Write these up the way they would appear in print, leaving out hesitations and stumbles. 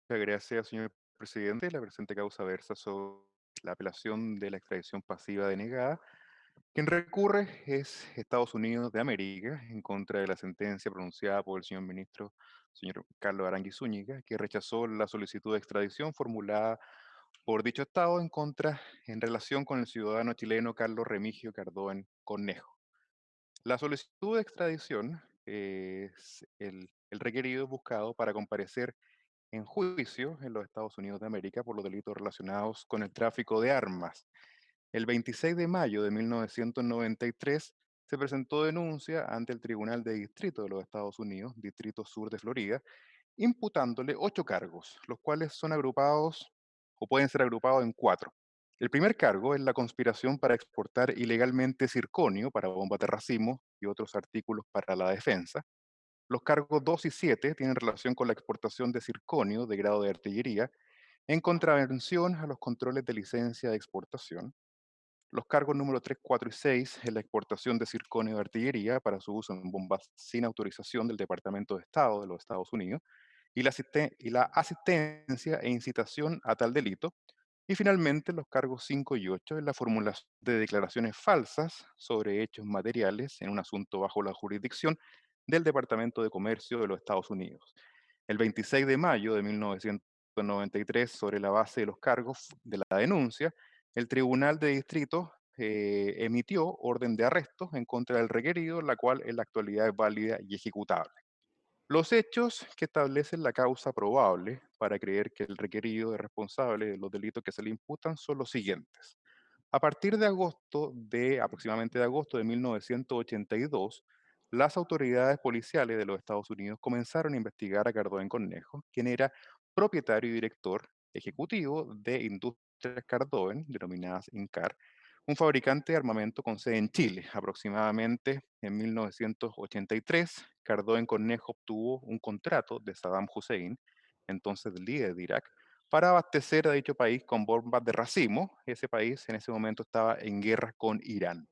Muchas gracias, señor presidente. La presente causa versa sobre la apelación de la extradición pasiva denegada. Quien recurre es Estados Unidos de América en contra de la sentencia pronunciada por el señor ministro, señor Carlos Arangui Zúñiga, que rechazó la solicitud de extradición formulada por dicho Estado en relación con el ciudadano chileno Carlos Remigio Cardoen Cornejo. La solicitud de extradición es el requerido buscado para comparecer en juicio en los Estados Unidos de América por los delitos relacionados con el tráfico de armas. El 26 de mayo de 1993 se presentó denuncia ante el Tribunal de Distrito de los Estados Unidos, Distrito Sur de Florida, imputándole 8 cargos, los cuales son agrupados o pueden ser agrupados en cuatro. El primer cargo es la conspiración para exportar ilegalmente circonio para bombas de racimo y otros artículos para la defensa. Los cargos 2 y 7 tienen relación con la exportación de circonio de grado de artillería en contravención a los controles de licencia de exportación. Los cargos número 3, 4 y 6 es la exportación de circonio de artillería para su uso en bombas sin autorización del Departamento de Estado de los Estados Unidos y la asistencia e incitación a tal delito. Y finalmente, los cargos 5 y 8 es la formulación de declaraciones falsas sobre hechos materiales en un asunto bajo la jurisdicción del Departamento de Comercio de los Estados Unidos. El 26 de mayo de 1993, sobre la base de los cargos de la denuncia, el Tribunal de Distrito emitió orden de arresto en contra del requerido, la cual en la actualidad es válida y ejecutable. Los hechos que establecen la causa probable para creer que el requerido es responsable de los delitos que se le imputan son los siguientes. A partir aproximadamente de agosto de 1982, las autoridades policiales de los Estados Unidos comenzaron a investigar a Cardón Cornejo, quien era propietario y director ejecutivo de Industrias Cardoen, denominadas INCAR, un fabricante de armamento con sede en Chile. Aproximadamente en 1983, Cardoen Cornejo obtuvo un contrato de Saddam Hussein, entonces líder de Irak, para abastecer a dicho país con bombas de racimo. Ese país en ese momento estaba en guerra con Irán.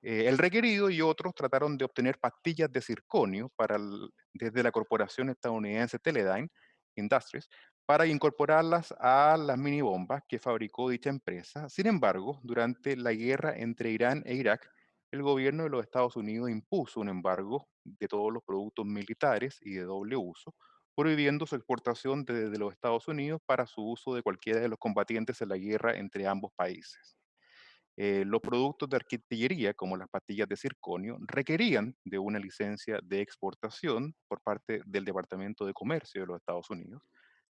El requerido y otros trataron de obtener pastillas de circonio desde la corporación estadounidense Teledyne Industries para incorporarlas a las mini bombas que fabricó dicha empresa. Sin embargo, durante la guerra entre Irán e Irak, el gobierno de los Estados Unidos impuso un embargo de todos los productos militares y de doble uso, prohibiendo su exportación desde los Estados Unidos para su uso de cualquiera de los combatientes en la guerra entre ambos países. Los productos de artillería, como las pastillas de circonio, requerían de una licencia de exportación por parte del Departamento de Comercio de los Estados Unidos.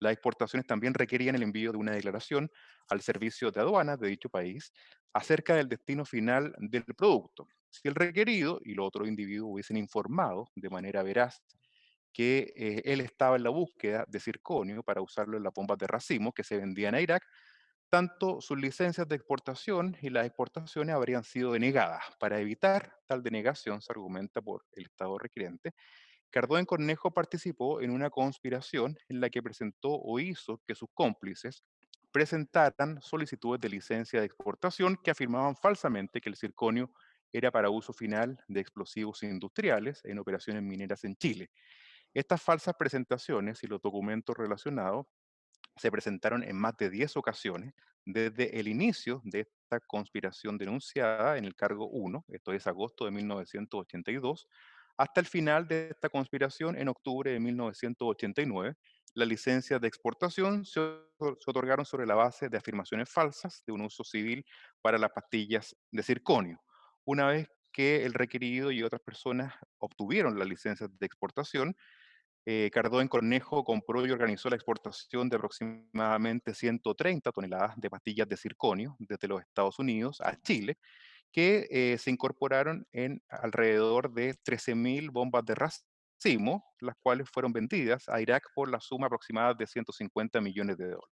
Las exportaciones también requerían el envío de una declaración al servicio de aduanas de dicho país acerca del destino final del producto. Si el requerido y los otros individuos hubiesen informado de manera veraz que él estaba en la búsqueda de circonio para usarlo en las bombas de racimo que se vendían a Irak, tanto sus licencias de exportación y las exportaciones habrían sido denegadas. Para evitar tal denegación, se argumenta por el Estado requerente, Cardón Cornejo participó en una conspiración en la que presentó o hizo que sus cómplices presentaran solicitudes de licencia de exportación que afirmaban falsamente que el circonio era para uso final de explosivos industriales en operaciones mineras en Chile. Estas falsas presentaciones y los documentos relacionados se presentaron en más de 10 ocasiones desde el inicio de esta conspiración denunciada en el cargo 1, esto es agosto de 1982, hasta el final de esta conspiración en octubre de 1989. Las licencias de exportación se otorgaron sobre la base de afirmaciones falsas de un uso civil para las pastillas de circonio. Una vez que el requerido y otras personas obtuvieron las licencias de exportación, Cardón Cornejo compró y organizó la exportación de aproximadamente 130 toneladas de pastillas de circonio desde los Estados Unidos a Chile, que se incorporaron en alrededor de 13.000 bombas de racimo, las cuales fueron vendidas a Irak por la suma aproximada de 150 millones de dólares.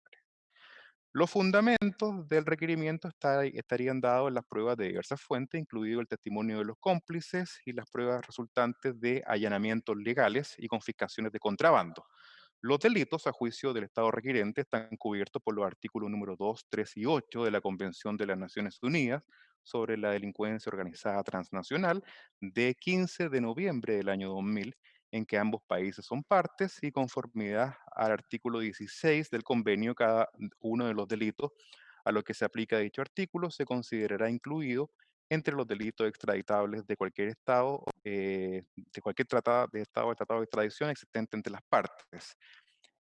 Los fundamentos del requerimiento estarían dados en las pruebas de diversas fuentes, incluido el testimonio de los cómplices y las pruebas resultantes de allanamientos legales y confiscaciones de contrabando. Los delitos, a juicio del Estado requerente, están cubiertos por los artículos número 2, 3 y 8 de la Convención de las Naciones Unidas sobre la delincuencia organizada transnacional de 15 de noviembre del año 2000, en que ambos países son partes y conformidad al artículo 16 del convenio, cada uno de los delitos a los que se aplica dicho artículo se considerará incluido entre los delitos extraditables de cualquier Estado, de cualquier tratado de Estado o tratado de extradición existente entre las partes.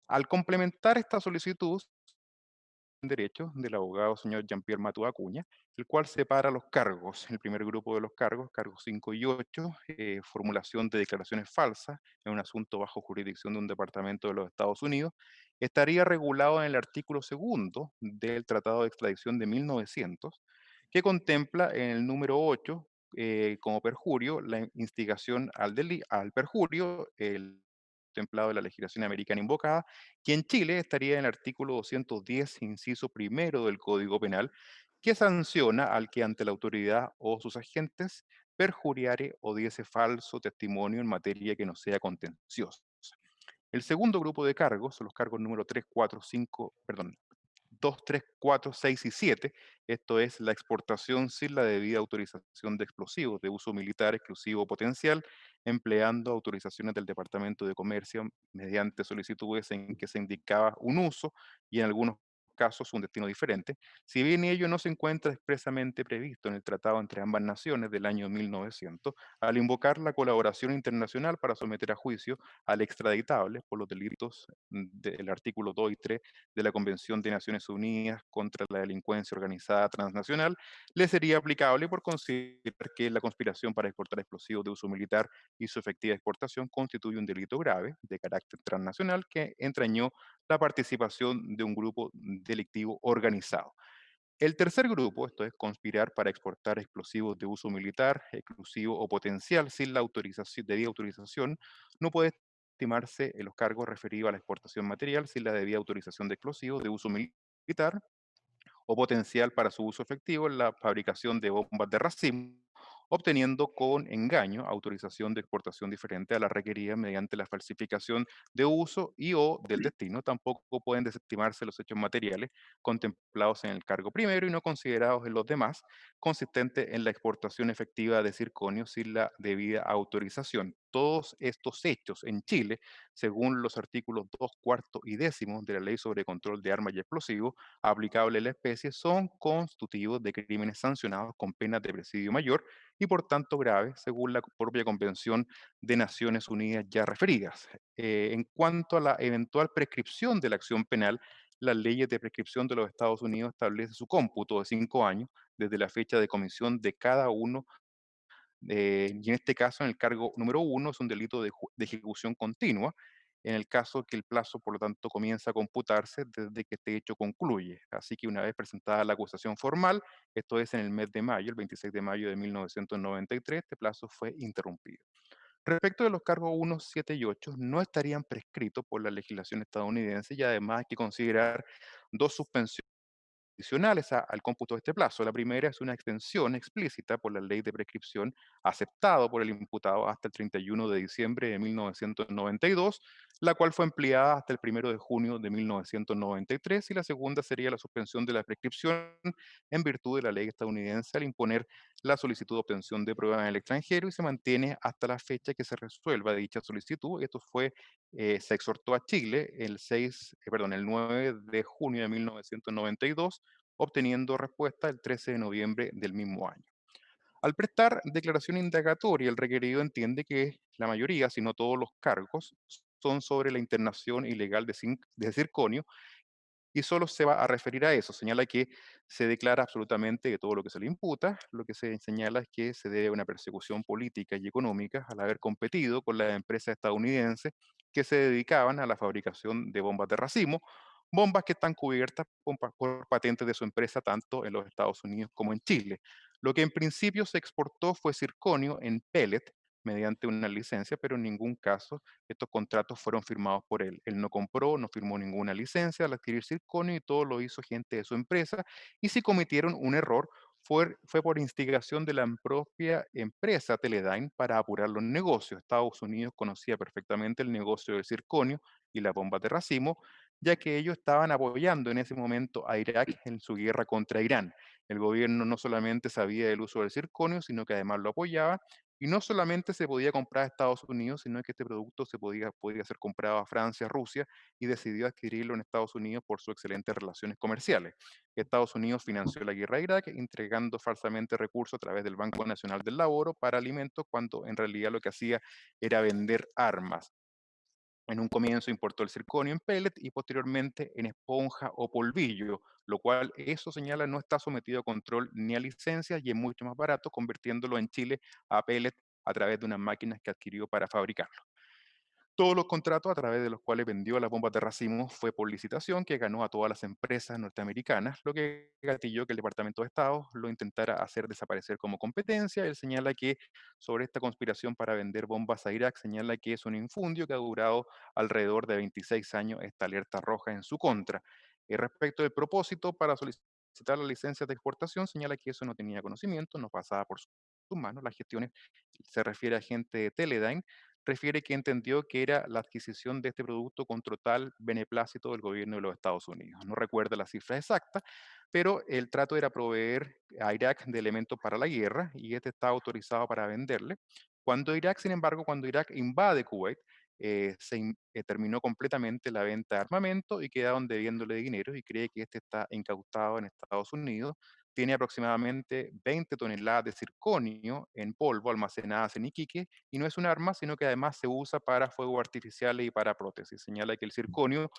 Al complementar esta solicitud, derecho del abogado señor Jean-Pierre Matou Acuña, el cual separa los cargos. El primer grupo de los cargos, cargos 5 y 8, formulación de declaraciones falsas en un asunto bajo jurisdicción de un departamento de los Estados Unidos, estaría regulado en el artículo segundo del Tratado de Extradición de 1900, que contempla en el número 8 como perjurio la instigación al perjurio, el templado de la legislación americana invocada, que en Chile estaría en el artículo 210, inciso primero del Código Penal, que sanciona al que ante la autoridad o sus agentes perjuriare o diese falso testimonio en materia que no sea contenciosa. El segundo grupo de cargos son los cargos número 3, 4, 5, perdón, 2, 3, 4, 6 y 7. Esto es la exportación sin la debida autorización de explosivos de uso militar exclusivo o potencial, empleando autorizaciones del Departamento de Comercio mediante solicitudes en que se indicaba un uso y en algunos casos un destino diferente, si bien ello no se encuentra expresamente previsto en el tratado entre ambas naciones del año 1900, al invocar la colaboración internacional para someter a juicio al extraditable por los delitos del artículo 2 y 3 de la Convención de Naciones Unidas contra la Delincuencia Organizada Transnacional, le sería aplicable por considerar que la conspiración para exportar explosivos de uso militar y su efectiva exportación constituye un delito grave de carácter transnacional que entrañó la participación de un grupo delictivo organizado. El tercer grupo, esto es conspirar para exportar explosivos de uso militar, exclusivo o potencial sin la autorización, debida autorización, no puede estimarse en los cargos referidos a la exportación material sin la debida autorización de explosivos de uso militar o potencial para su uso efectivo en la fabricación de bombas de racimo, obteniendo con engaño autorización de exportación diferente a la requerida mediante la falsificación de uso y o del destino. Tampoco pueden desestimarse los hechos materiales contemplados en el cargo primero y no considerados en los demás, consistente en la exportación efectiva de circonio sin la debida autorización. Todos estos hechos en Chile, según los artículos 2, cuarto y décimo de la Ley sobre Control de Armas y Explosivos, aplicable a la especie, son constitutivos de crímenes sancionados con penas de presidio mayor y por tanto graves, según la propia Convención de Naciones Unidas ya referidas. En cuanto a la eventual prescripción de la acción penal, las leyes de prescripción de los Estados Unidos establecen su cómputo de 5 años desde la fecha de comisión de cada uno, y en este caso, en el cargo número uno, es un delito de ejecución continua, en el caso que el plazo, por lo tanto, comienza a computarse desde que este hecho concluye. Así que una vez presentada la acusación formal, esto es en el mes de mayo, el 26 de mayo de 1993, este plazo fue interrumpido. Respecto de los cargos uno, 7 y 8, no estarían prescritos por la legislación estadounidense y además hay que considerar dos suspensiones adicionales al cómputo de este plazo. La primera es una extensión explícita por la ley de prescripción aceptado por el imputado hasta el 31 de diciembre de 1992, la cual fue empleada hasta el 1 de junio de 1993, y la segunda sería la suspensión de la prescripción en virtud de la ley estadounidense al imponer la solicitud de obtención de pruebas en el extranjero y se mantiene hasta la fecha que se resuelva dicha solicitud. Esto fue, se exhortó a Chile el 9 de junio de 1992, obteniendo respuesta el 13 de noviembre del mismo año. Al prestar declaración indagatoria, el requerido entiende que la mayoría, si no todos los cargos, son sobre la internación ilegal de circonio y solo se va a referir a eso. Señala que se declara absolutamente de todo lo que se le imputa. Lo que se señala es que se debe a una persecución política y económica al haber competido con las empresas estadounidenses que se dedicaban a la fabricación de bombas de racimo, bombas que están cubiertas por patentes de su empresa tanto en los Estados Unidos como en Chile. Lo que en principio se exportó fue circonio en pellet mediante una licencia, pero en ningún caso estos contratos fueron firmados por él. Él no compró, no firmó ninguna licencia al adquirir circonio y todo lo hizo gente de su empresa. Y si cometieron un error, fue por instigación de la propia empresa Teledyne para apurar los negocios. Estados Unidos conocía perfectamente el negocio del circonio y las bombas de racimo, ya que ellos estaban apoyando en ese momento a Irak en su guerra contra Irán. El gobierno no solamente sabía del uso del circonio, sino que además lo apoyaba Y no solamente se podía comprar a Estados Unidos, sino que este producto podía ser comprado a Francia, Rusia, y decidió adquirirlo en Estados Unidos por sus excelentes relaciones comerciales. Estados Unidos financió la guerra a Irak, entregando falsamente recursos a través del Banco Nacional del Laboro para alimentos, cuando en realidad lo que hacía era vender armas. En un comienzo importó el circonio en pellet y posteriormente en esponja o polvillo, lo cual eso señala no está sometido a control ni a licencias y es mucho más barato convirtiéndolo en Chile a pellet a través de unas máquinas que adquirió para fabricarlo. Todos los contratos a través de los cuales vendió las bombas de racimo fue por licitación que ganó a todas las empresas norteamericanas, lo que gatilló que el Departamento de Estado lo intentara hacer desaparecer como competencia. Él señala que sobre esta conspiración para vender bombas a Irak, señala que es un infundio que ha durado alrededor de 26 años esta alerta roja en su contra. Respecto del propósito para solicitar la licencia de exportación, señala que eso no tenía conocimiento, no pasaba por sus manos. Las gestiones se refiere a gente de Teledyne, refiere que entendió que era la adquisición de este producto con total beneplácito del gobierno de los Estados Unidos. No recuerda la cifra exacta, pero el trato era proveer a Irak de elementos para la guerra y este está autorizado para venderle. Sin embargo, cuando Irak invade Kuwait, terminó completamente la venta de armamento y quedaron debiéndole dinero y cree que este está incautado en Estados Unidos. Tiene aproximadamente 20 toneladas de circonio en polvo almacenadas en Iquique y no es un arma, sino que además se usa para fuegos artificiales y para prótesis. Señala que el circonio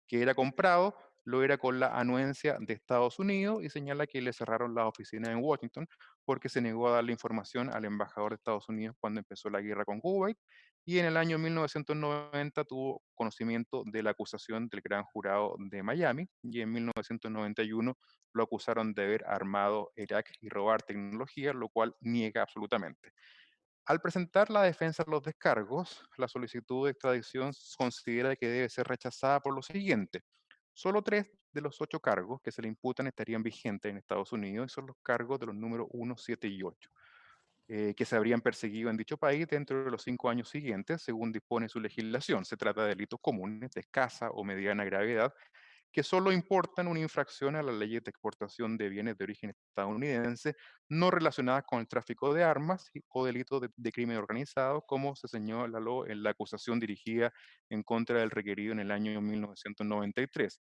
que era comprado lo era con la anuencia de Estados Unidos y señala que le cerraron la oficina en Washington porque se negó a darle información al embajador de Estados Unidos cuando empezó la guerra con Kuwait y en el año 1990 tuvo conocimiento de la acusación del gran jurado de Miami y en 1991 lo acusaron de haber armado Irak y robar tecnología, lo cual niega absolutamente. Al presentar la defensa de los descargos, la solicitud de extradición considera que debe ser rechazada por lo siguiente. Solo tres de los ocho cargos que se le imputan estarían vigentes en Estados Unidos y son los cargos de los números uno, 7 y 8, que se habrían perseguido en dicho país dentro de los 5 años siguientes, según dispone su legislación. Se trata de delitos comunes de escasa o mediana gravedad que solo importan una infracción a las leyes de exportación de bienes de origen estadounidense no relacionadas con el tráfico de armas o delitos de crimen organizado, como se señaló en la acusación dirigida en contra del requerido en el año 1993.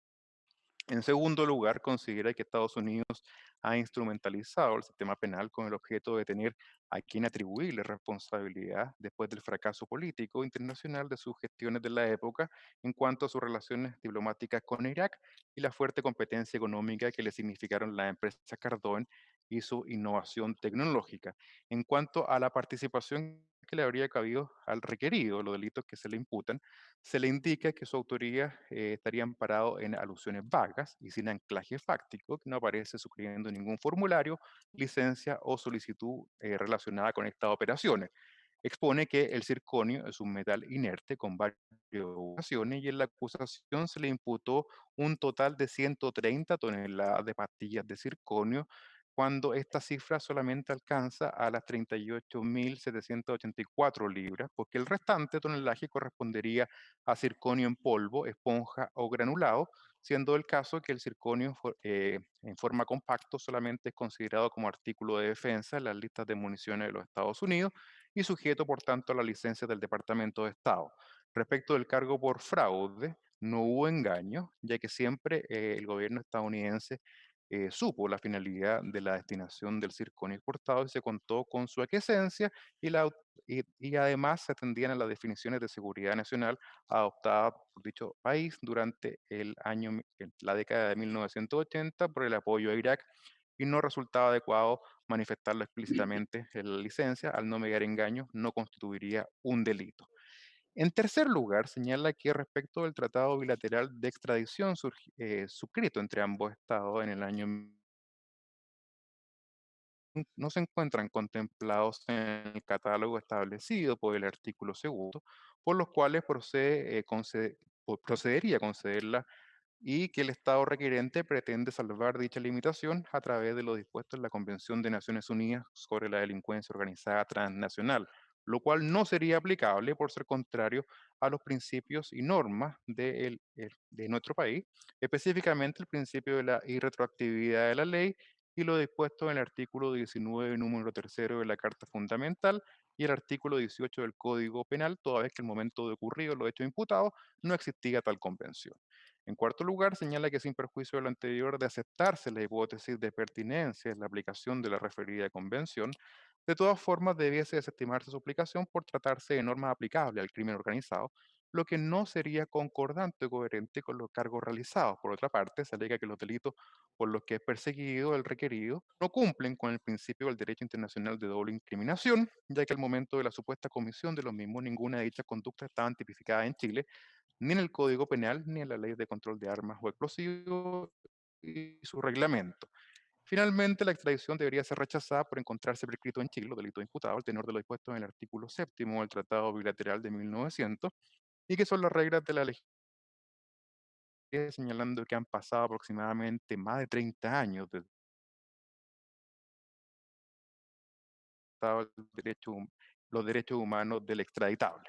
En segundo lugar, considera que Estados Unidos ha instrumentalizado el sistema penal con el objeto de tener a quien atribuirle responsabilidad después del fracaso político internacional de sus gestiones de la época en cuanto a sus relaciones diplomáticas con Irak y la fuerte competencia económica que le significaron la empresa Cardone y su innovación tecnológica. En cuanto a la participación que le habría cabido al requerido, los delitos que se le imputan, se le indica que su autoría estaría amparado en alusiones vagas y sin anclaje fáctico, que no aparece suscribiendo ningún formulario, licencia o solicitud relacionada con estas operaciones. Expone que el circonio es un metal inerte con varias ocasiones y en la acusación se le imputó un total de 130 toneladas de pastillas de circonio, cuando esta cifra solamente alcanza a las 38.784 libras, porque el restante tonelaje correspondería a circonio en polvo, esponja o granulado, siendo el caso que el circonio en forma compacto solamente es considerado como artículo de defensa en las listas de municiones de los Estados Unidos y sujeto, por tanto, a la licencia del Departamento de Estado. Respecto del cargo por fraude, no hubo engaño, ya que siempre el gobierno estadounidense supo la finalidad de la destinación del circonio exportado y se contó con su aquiescencia y además se atendían a las definiciones de seguridad nacional adoptadas por dicho país durante la década de 1980 por el apoyo a Irak y no resultaba adecuado manifestarlo explícitamente en la licencia, al no mediar engaños, no constituiría un delito. En tercer lugar, señala que respecto del tratado bilateral de extradición suscrito entre ambos estados en el año no se encuentran contemplados en el catálogo establecido por el artículo segundo, por los cuales procedería a concederla y que el Estado requerente pretende salvar dicha limitación a través de lo dispuesto en la Convención de Naciones Unidas sobre la delincuencia organizada transnacional, lo cual no sería aplicable por ser contrario a los principios y normas de nuestro país, específicamente el principio de la irretroactividad de la ley y lo dispuesto en el artículo 19, número tercero de la Carta Fundamental, y el artículo 18 del Código Penal, toda vez que el momento de ocurrido los hechos imputados no existía tal convención. En cuarto lugar, señala que sin perjuicio de lo anterior de aceptarse la hipótesis de pertinencia en la aplicación de la referida convención, de todas formas debiese desestimarse su aplicación por tratarse de normas aplicables al crimen organizado, lo que no sería concordante o coherente con los cargos realizados. Por otra parte, se alega que los delitos por los que es perseguido el requerido no cumplen con el principio del derecho internacional de doble incriminación, ya que al momento de la supuesta comisión de los mismos ninguna de dichas conductas estaban tipificadas en Chile, ni en el Código Penal, ni en la Ley de Control de Armas o Explosivos y su reglamento. Finalmente, la extradición debería ser rechazada por encontrarse prescrito en Chile los delitos imputados al tenor de lo dispuesto en el artículo séptimo del Tratado Bilateral de 1900 y que son las reglas de la legislación, señalando que han pasado aproximadamente más de 30 años desde el derecho, los derechos humanos del extraditable.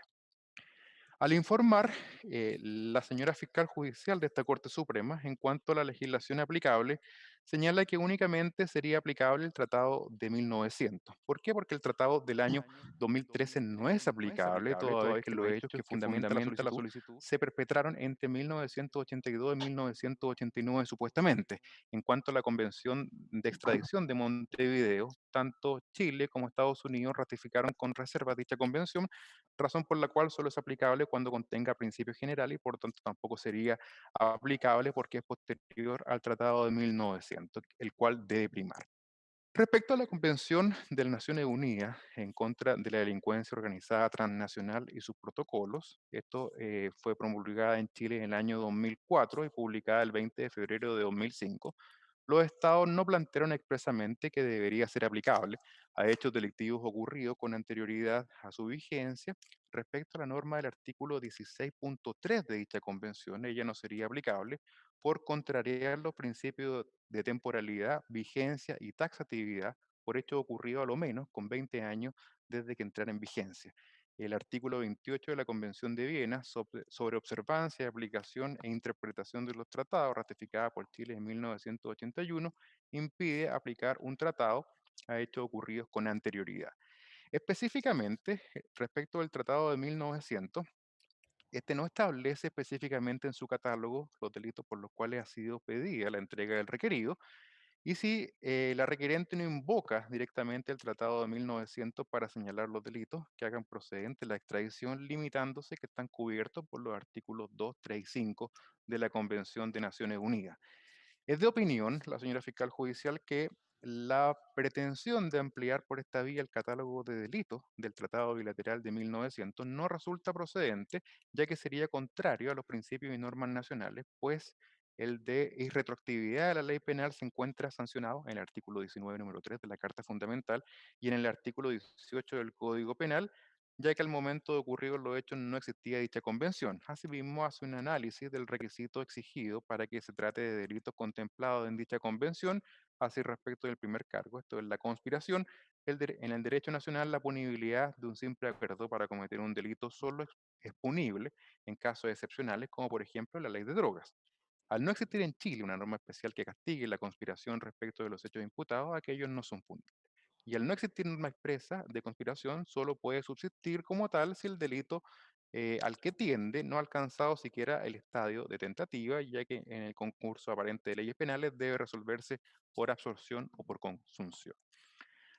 Al informar, la señora fiscal judicial de esta Corte Suprema, en cuanto a la legislación aplicable, señala que únicamente sería aplicable el Tratado de 1900. ¿Por qué? Porque el Tratado del año 2013 no es aplicable, toda vez que los hechos que fundamenta la solicitud se perpetraron entre 1982 y 1989 supuestamente. En cuanto a la Convención de Extradición de Montevideo, tanto Chile como Estados Unidos ratificaron con reserva dicha convención, razón por la cual solo es aplicable cuando contenga principios generales y por lo tanto tampoco sería aplicable porque es posterior al Tratado de 1900, el cual debe primar. Respecto a la Convención de las Naciones Unidas en contra de la delincuencia organizada transnacional y sus protocolos, esto fue promulgada en Chile en el año 2004 y publicada el 20 de febrero de 2005. Los estados no plantearon expresamente que debería ser aplicable a hechos delictivos ocurridos con anterioridad a su vigencia. Respecto a la norma del artículo 16.3 de dicha convención, ella no sería aplicable por contrariar los principios de temporalidad, vigencia y taxatividad por hechos ocurridos a lo menos con 20 años desde que entrara en vigencia. El artículo 28 de la Convención de Viena sobre observancia, aplicación e interpretación de los tratados, ratificada por Chile en 1981, impide aplicar un tratado a hechos ocurridos con anterioridad. Específicamente, respecto del Tratado de 1900, este no establece específicamente en su catálogo los delitos por los cuales ha sido pedida la entrega del requerido, y si la requerente no invoca directamente el Tratado de 1900 para señalar los delitos que hagan procedente la extradición, limitándose que están cubiertos por los artículos 2, 3 y 5 de la Convención de Naciones Unidas. Es de opinión la señora fiscal judicial que la pretensión de ampliar por esta vía el catálogo de delitos del Tratado Bilateral de 1900 no resulta procedente, ya que sería contrario a los principios y normas nacionales, pues el de irretroactividad de la ley penal se encuentra sancionado en el artículo 19, número 3 de la Carta Fundamental y en el artículo 18 del Código Penal, ya que al momento de ocurridos los hechos no existía dicha convención. Asimismo, hace un análisis del requisito exigido para que se trate de delitos contemplados en dicha convención, así respecto del primer cargo, esto es la conspiración. En el derecho nacional, la punibilidad de un simple acuerdo para cometer un delito solo es punible en casos excepcionales, como por ejemplo la ley de drogas. Al no existir en Chile una norma especial que castigue la conspiración respecto de los hechos imputados, aquellos no son punibles. Y al no existir norma expresa de conspiración, solo puede subsistir como tal si el delito al que tiende no ha alcanzado siquiera el estadio de tentativa, ya que en el concurso aparente de leyes penales debe resolverse por absorción o por consunción.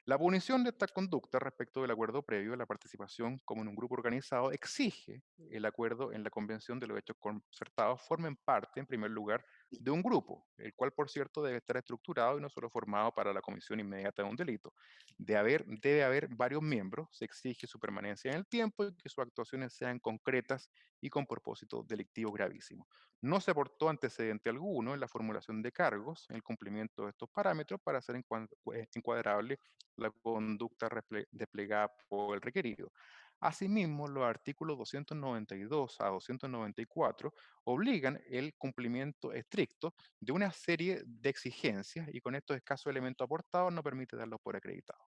La punición de esta conducta respecto del acuerdo previo a la participación como en un grupo organizado exige el acuerdo en la convención de los hechos concertados formen parte, en primer lugar, de un grupo, el cual, por cierto, debe estar estructurado y no solo formado para la comisión inmediata de un delito. Debe haber varios miembros, se exige su permanencia en el tiempo y que sus actuaciones sean concretas y con propósito delictivo gravísimo. No se aportó antecedente alguno en la formulación de cargos, en el cumplimiento de estos parámetros para ser encuadrable la conducta desplegada por el requerido. Asimismo, los artículos 292 a 294 obligan el cumplimiento estricto de una serie de exigencias y con estos escasos elementos aportados no permite darlos por acreditados.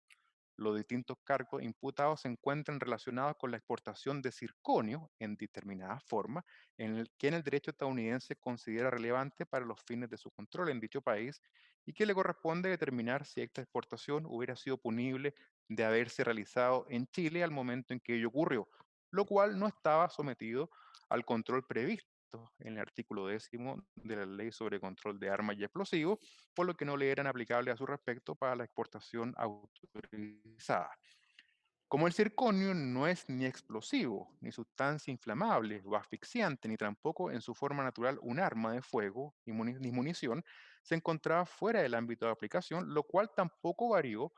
Los distintos cargos imputados se encuentran relacionados con la exportación de circonio en determinada forma, en el que en el derecho estadounidense considera relevante para los fines de su control en dicho país y que le corresponde determinar si esta exportación hubiera sido punible de haberse realizado en Chile al momento en que ello ocurrió, lo cual no estaba sometido al control previsto en el artículo 10 de la Ley sobre Control de Armas y Explosivos, por lo que no le eran aplicables a su respecto para la exportación autorizada. Como el circonio no es ni explosivo, ni sustancia inflamable o asfixiante, ni tampoco en su forma natural un arma de fuego ni munición, se encontraba fuera del ámbito de aplicación, lo cual tampoco varió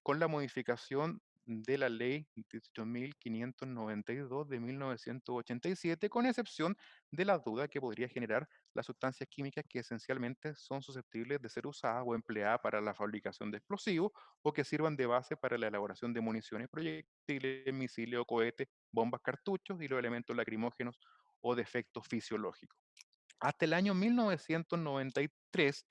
con la modificación de la ley 18.592 de 1987, con excepción de la duda que podría generar las sustancias químicas que esencialmente son susceptibles de ser usadas o empleadas para la fabricación de explosivos o que sirvan de base para la elaboración de municiones, proyectiles, misiles o cohetes, bombas, cartuchos y los elementos lacrimógenos o de efecto fisiológico. Hasta el año 1993,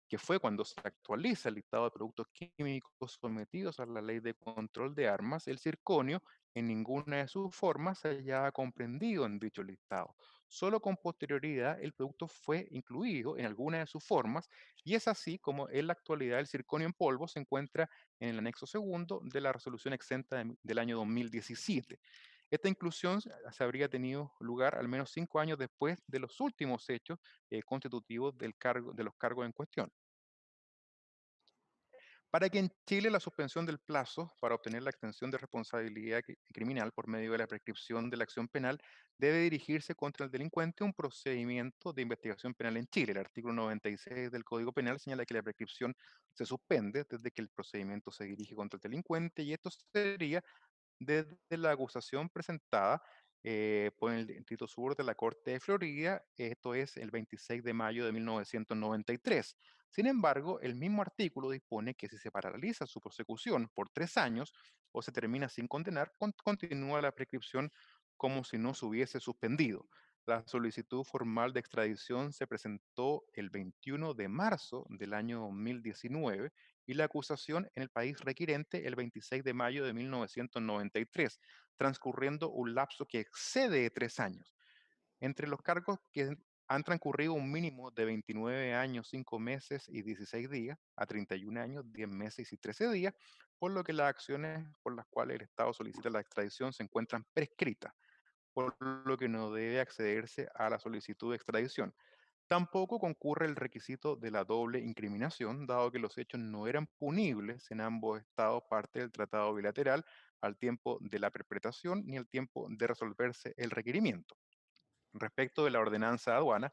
que fue cuando se actualiza el listado de productos químicos sometidos a la ley de control de armas, el circonio en ninguna de sus formas se hallaba comprendido en dicho listado. Solo con posterioridad el producto fue incluido en alguna de sus formas y es así como en la actualidad el circonio en polvo se encuentra en el anexo segundo de la resolución exenta del año 2017. Esta inclusión se habría tenido lugar al menos 5 años después de los últimos hechos constitutivos de los cargos en cuestión. Para que en Chile la suspensión del plazo para obtener la extensión de responsabilidad criminal por medio de la prescripción de la acción penal debe dirigirse contra el delincuente un procedimiento de investigación penal en Chile. El artículo 96 del Código Penal señala que la prescripción se suspende desde que el procedimiento se dirige contra el delincuente y esto sería desde la acusación presentada por el Distrito Sur de la Corte de Florida, esto es el 26 de mayo de 1993. Sin embargo, el mismo artículo dispone que si se paraliza su prosecución por 3 años o se termina sin condenar, continúa la prescripción como si no se hubiese suspendido. La solicitud formal de extradición se presentó el 21 de marzo del año 2019 y la acusación en el país requirente el 26 de mayo de 1993, transcurriendo un lapso que excede 3 años. Entre los cargos que han transcurrido un mínimo de 29 años, 5 meses y 16 días, a 31 años, 10 meses y 13 días, por lo que las acciones por las cuales el Estado solicita la extradición se encuentran prescritas, por lo que no debe accederse a la solicitud de extradición. Tampoco concurre el requisito de la doble incriminación, dado que los hechos no eran punibles en ambos estados parte del tratado bilateral al tiempo de la perpetración ni al tiempo de resolverse el requerimiento. Respecto de la ordenanza de aduana,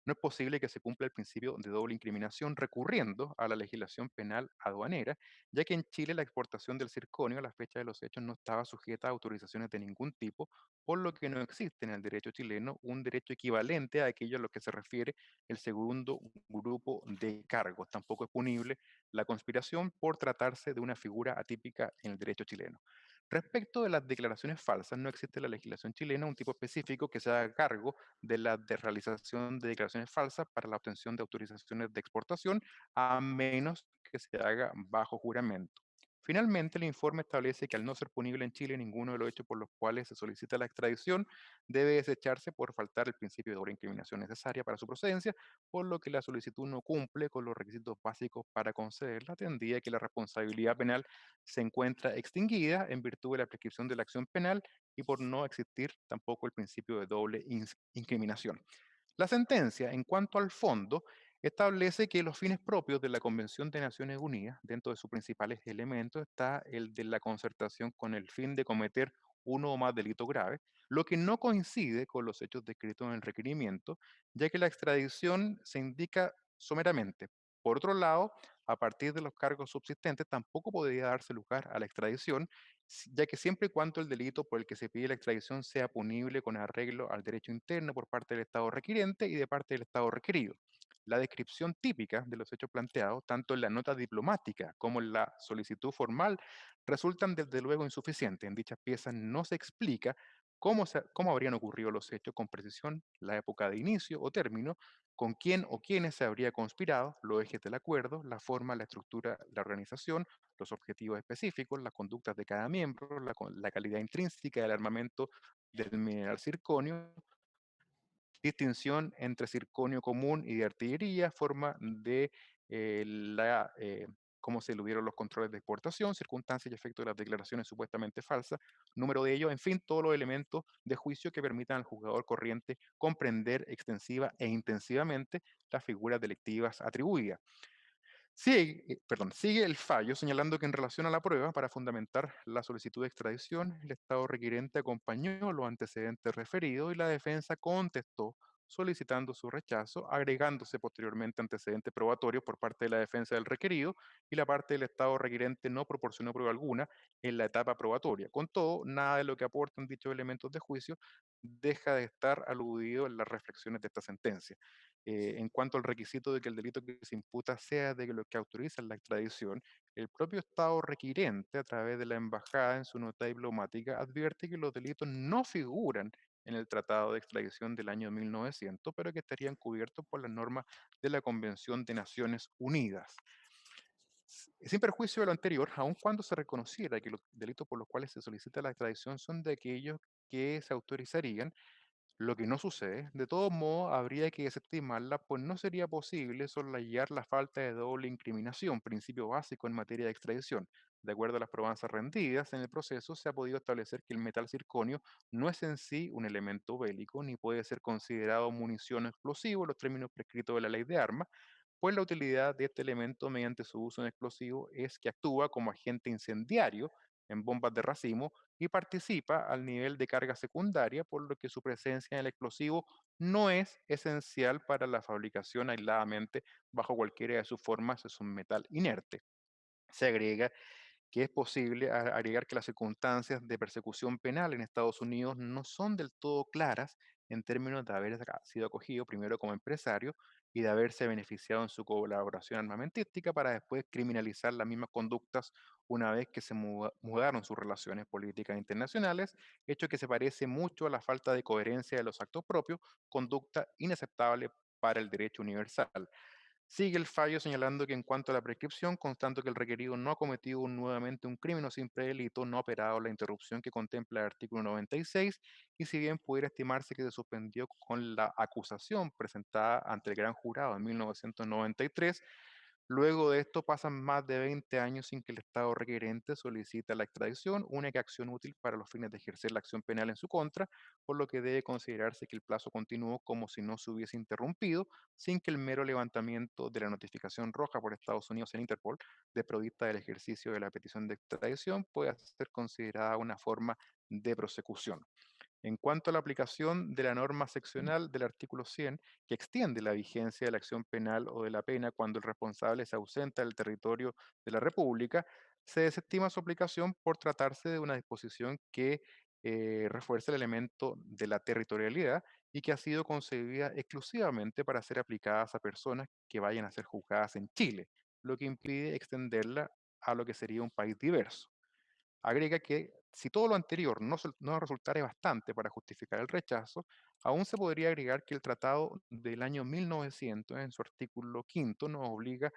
no es posible que se cumpla el principio de doble incriminación recurriendo a la legislación penal aduanera, ya que en Chile la exportación del circonio a la fecha de los hechos no estaba sujeta a autorizaciones de ningún tipo, por lo que no existe en el derecho chileno un derecho equivalente a aquello a lo que se refiere el segundo grupo de cargos. Tampoco es punible la conspiración por tratarse de una figura atípica en el derecho chileno. Respecto de las declaraciones falsas, no existe en la legislación chilena un tipo específico que se haga cargo de la de realización de declaraciones falsas para la obtención de autorizaciones de exportación, a menos que se haga bajo juramento. Finalmente, el informe establece que al no ser punible en Chile ninguno de los hechos por los cuales se solicita la extradición debe desecharse por faltar el principio de doble incriminación necesaria para su procedencia, por lo que la solicitud no cumple con los requisitos básicos para concederla, tendría que la responsabilidad penal se encuentra extinguida en virtud de la prescripción de la acción penal y por no existir tampoco el principio de doble incriminación. La sentencia, en cuanto al fondo, establece que los fines propios de la Convención de Naciones Unidas, dentro de sus principales elementos, está el de la concertación con el fin de cometer uno o más delitos graves, lo que no coincide con los hechos descritos en el requerimiento, ya que la extradición se indica someramente. Por otro lado, a partir de los cargos subsistentes, tampoco podría darse lugar a la extradición, ya que siempre y cuando el delito por el que se pide la extradición sea punible con arreglo al derecho interno por parte del Estado requiriente y de parte del Estado requerido. La descripción típica de los hechos planteados, tanto en la nota diplomática como en la solicitud formal, resultan desde luego insuficientes. En dichas piezas no se explica cómo habrían ocurrido los hechos con precisión, la época de inicio o término, con quién o quiénes se habría conspirado, los ejes del acuerdo, la forma, la estructura, la organización, los objetivos específicos, las conductas de cada miembro, la calidad intrínseca del armamento del mineral circonio, distinción entre circonio común y de artillería, forma de la cómo se eludieron los controles de exportación, circunstancias y efectos de las declaraciones supuestamente falsas, número de ellos, en fin, todos los elementos de juicio que permitan al juzgador corriente comprender extensiva e intensivamente las figuras delictivas atribuidas. Sigue el fallo señalando que en relación a la prueba, para fundamentar la solicitud de extradición, el Estado requerente acompañó los antecedentes referidos y la defensa contestó solicitando su rechazo, agregándose posteriormente antecedentes probatorios por parte de la defensa del requerido y la parte del Estado requerente no proporcionó prueba alguna en la etapa probatoria. Con todo, nada de lo que aportan dichos elementos de juicio deja de estar aludido en las reflexiones de esta sentencia. En cuanto al requisito de que el delito que se imputa sea de lo que autoriza la extradición, el propio Estado requirente, a través de la embajada en su nota diplomática, advierte que los delitos no figuran en el Tratado de Extradición del año 1900, pero que estarían cubiertos por las normas de la Convención de Naciones Unidas. Sin perjuicio de lo anterior, aun cuando se reconociera que los delitos por los cuales se solicita la extradición son de aquellos que se autorizarían, lo que no sucede, de todos modos, habría que desestimarla, pues no sería posible soslayar la falta de doble incriminación, principio básico en materia de extradición. De acuerdo a las probanzas rendidas en el proceso, se ha podido establecer que el metal circonio no es en sí un elemento bélico, ni puede ser considerado munición o explosivo en los términos prescritos de la ley de armas, pues la utilidad de este elemento mediante su uso en explosivo es que actúa como agente incendiario en bombas de racimo y participa al nivel de carga secundaria, por lo que su presencia en el explosivo no es esencial para la fabricación aisladamente bajo cualquiera de sus formas, es un metal inerte. Se agrega que es posible agregar que las circunstancias de persecución penal en Estados Unidos no son del todo claras en términos de haber sido acogido primero como empresario y de haberse beneficiado en su colaboración armamentística para después criminalizar las mismas conductas una vez que se mudaron sus relaciones políticas internacionales, hecho que se parece mucho a la falta de coherencia de los actos propios, conducta inaceptable para el derecho universal. Sigue el fallo señalando que en cuanto a la prescripción, constando que el requerido no ha cometido nuevamente un crimen o simple delito, no ha operado la interrupción que contempla el artículo 96, y si bien pudiera estimarse que se suspendió con la acusación presentada ante el gran jurado en 1993, luego de esto pasan más de 20 años sin que el Estado requerente solicite la extradición, única acción útil para los fines de ejercer la acción penal en su contra, por lo que debe considerarse que el plazo continuó como si no se hubiese interrumpido, sin que el mero levantamiento de la notificación roja por Estados Unidos en Interpol, de provista del ejercicio de la petición de extradición, pueda ser considerada una forma de prosecución. En cuanto a la aplicación de la norma seccional del artículo 100, que extiende la vigencia de la acción penal o de la pena cuando el responsable se ausenta del territorio de la República, se desestima su aplicación por tratarse de una disposición que refuerza el elemento de la territorialidad y que ha sido concebida exclusivamente para ser aplicadas a personas que vayan a ser juzgadas en Chile, lo que impide extenderla a lo que sería un país diverso. Agrega que si todo lo anterior no resultare bastante para justificar el rechazo, aún se podría agregar que el tratado del año 1900, en su artículo quinto, nos obliga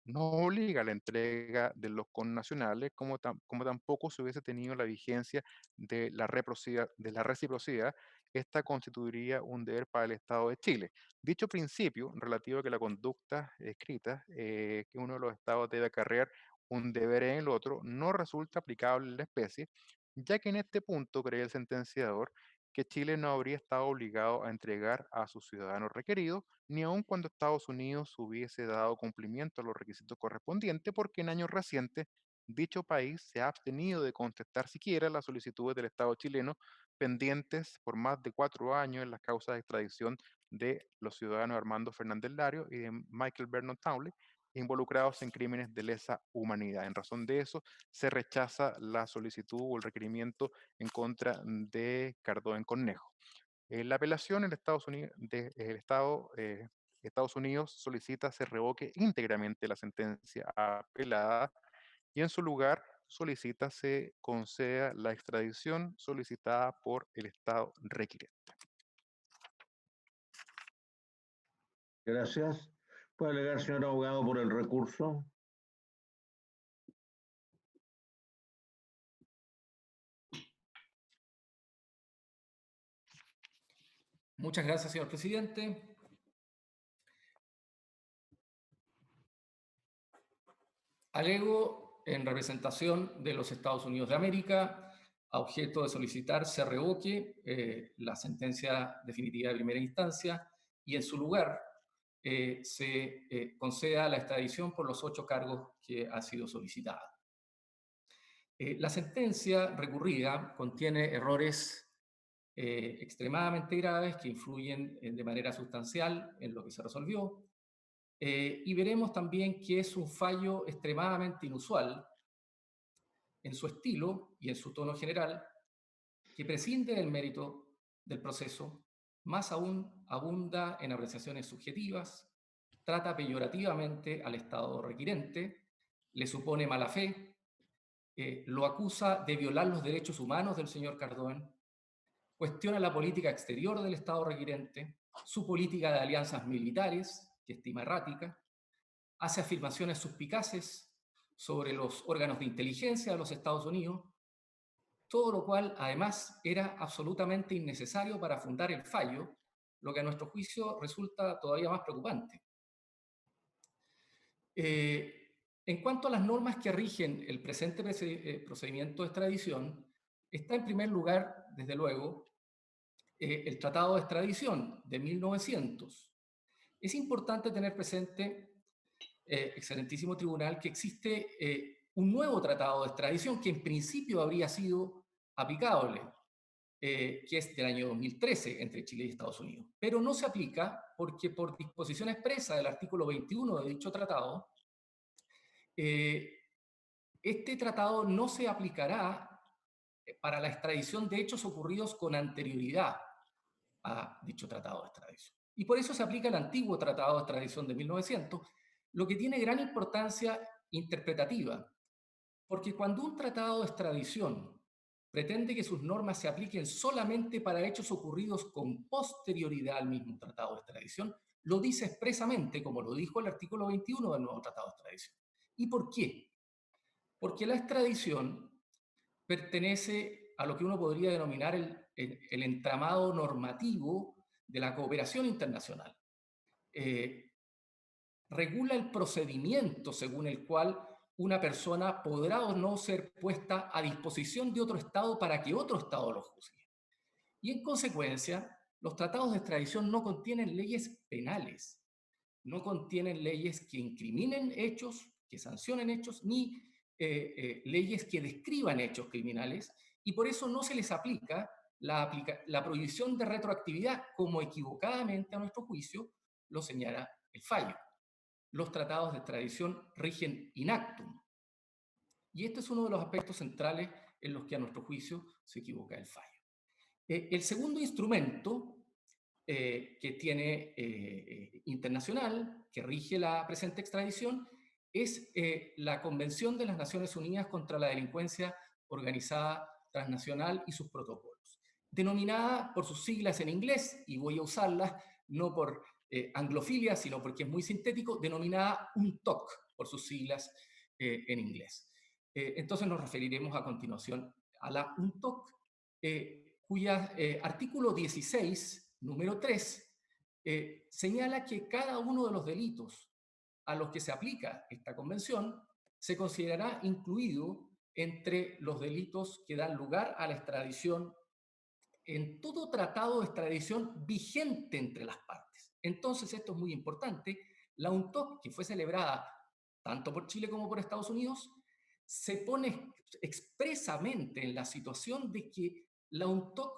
no obliga a la entrega de los connacionales, como tampoco se hubiese tenido la vigencia de la reciprocidad, esta constituiría un deber para el Estado de Chile. Dicho principio, relativo a que la conducta escrita que uno de los Estados debe acarrear un deber en el otro, no resulta aplicable en la especie, ya que en este punto cree el sentenciador que Chile no habría estado obligado a entregar a sus ciudadanos requeridos, ni aun cuando Estados Unidos hubiese dado cumplimiento a los requisitos correspondientes, porque en años recientes dicho país se ha abstenido de contestar siquiera las solicitudes del Estado chileno pendientes por más de 4 años en las causas de extradición de los ciudadanos Armando Fernández Lario y de Michael Vernon Townley, involucrados en crímenes de lesa humanidad. En razón de eso, se rechaza la solicitud o el requerimiento en contra de Cardón Cornejo. La apelación en Estados Unidos solicita se revoque íntegramente la sentencia apelada y en su lugar solicita se conceda la extradición solicitada por el Estado requiriente. Gracias. ¿Puede alegar, señor abogado, por el recurso? Muchas gracias, señor presidente. Alego en representación de los Estados Unidos de América, a objeto de solicitar se revoque la sentencia definitiva de primera instancia y en su lugar se conceda la extradición por los 8 cargos que ha sido solicitada. La sentencia recurrida contiene errores extremadamente graves que influyen de manera sustancial en lo que se resolvió. Y veremos también que es un fallo extremadamente inusual en su estilo y en su tono general, que prescinde del mérito del proceso, más aún abunda en apreciaciones subjetivas, trata peyorativamente al Estado requirente, le supone mala fe, lo acusa de violar los derechos humanos del señor Cardón, cuestiona la política exterior del Estado requirente, su política de alianzas militares, que estima errática, hace afirmaciones suspicaces sobre los órganos de inteligencia de los Estados Unidos, todo lo cual además era absolutamente innecesario para fundar el fallo, lo que a nuestro juicio resulta todavía más preocupante. En cuanto a las normas que rigen el presente procedimiento de extradición, está en primer lugar, desde luego, el Tratado de Extradición de 1900. Es importante tener presente, excelentísimo tribunal, que existe un nuevo tratado de extradición que en principio habría sido aplicable, que es del año 2013 entre Chile y Estados Unidos. Pero no se aplica porque por disposición expresa del artículo 21 de dicho tratado, este tratado no se aplicará para la extradición de hechos ocurridos con anterioridad a dicho tratado de extradición. Y por eso se aplica el antiguo tratado de extradición de 1900, lo que tiene gran importancia interpretativa, porque cuando un tratado de extradición pretende que sus normas se apliquen solamente para hechos ocurridos con posterioridad al mismo tratado de extradición, lo dice expresamente, como lo dijo el artículo 21 del nuevo tratado de extradición. ¿Y por qué? Porque la extradición pertenece a lo que uno podría denominar el entramado normativo de la cooperación internacional. Regula el procedimiento según el cual una persona podrá o no ser puesta a disposición de otro Estado para que otro Estado lo juzgue. Y en consecuencia, los tratados de extradición no contienen leyes penales, no contienen leyes que incriminen hechos, que sancionen hechos, ni leyes que describan hechos criminales, y por eso no se les aplica la prohibición de retroactividad, como equivocadamente a nuestro juicio lo señala el fallo. Los tratados de extradición rigen in actum. Y este es uno de los aspectos centrales en los que a nuestro juicio se equivoca el fallo. El segundo instrumento que tiene internacional, que rige la presente extradición, es la Convención de las Naciones Unidas contra la Delincuencia Organizada Transnacional y sus protocolos, denominada por sus siglas en inglés, y voy a usarlas no por anglofilia, sino porque es muy sintético, denominada UNTOC, por sus siglas en inglés. Entonces nos referiremos a continuación a la UNTOC, cuya artículo 16, número 3, señala que cada uno de los delitos a los que se aplica esta convención se considerará incluido entre los delitos que dan lugar a la extradición en todo tratado de extradición vigente entre las partes. Entonces, esto es muy importante. La UNTOC, que fue celebrada tanto por Chile como por Estados Unidos, se pone expresamente en la situación de que la UNTOC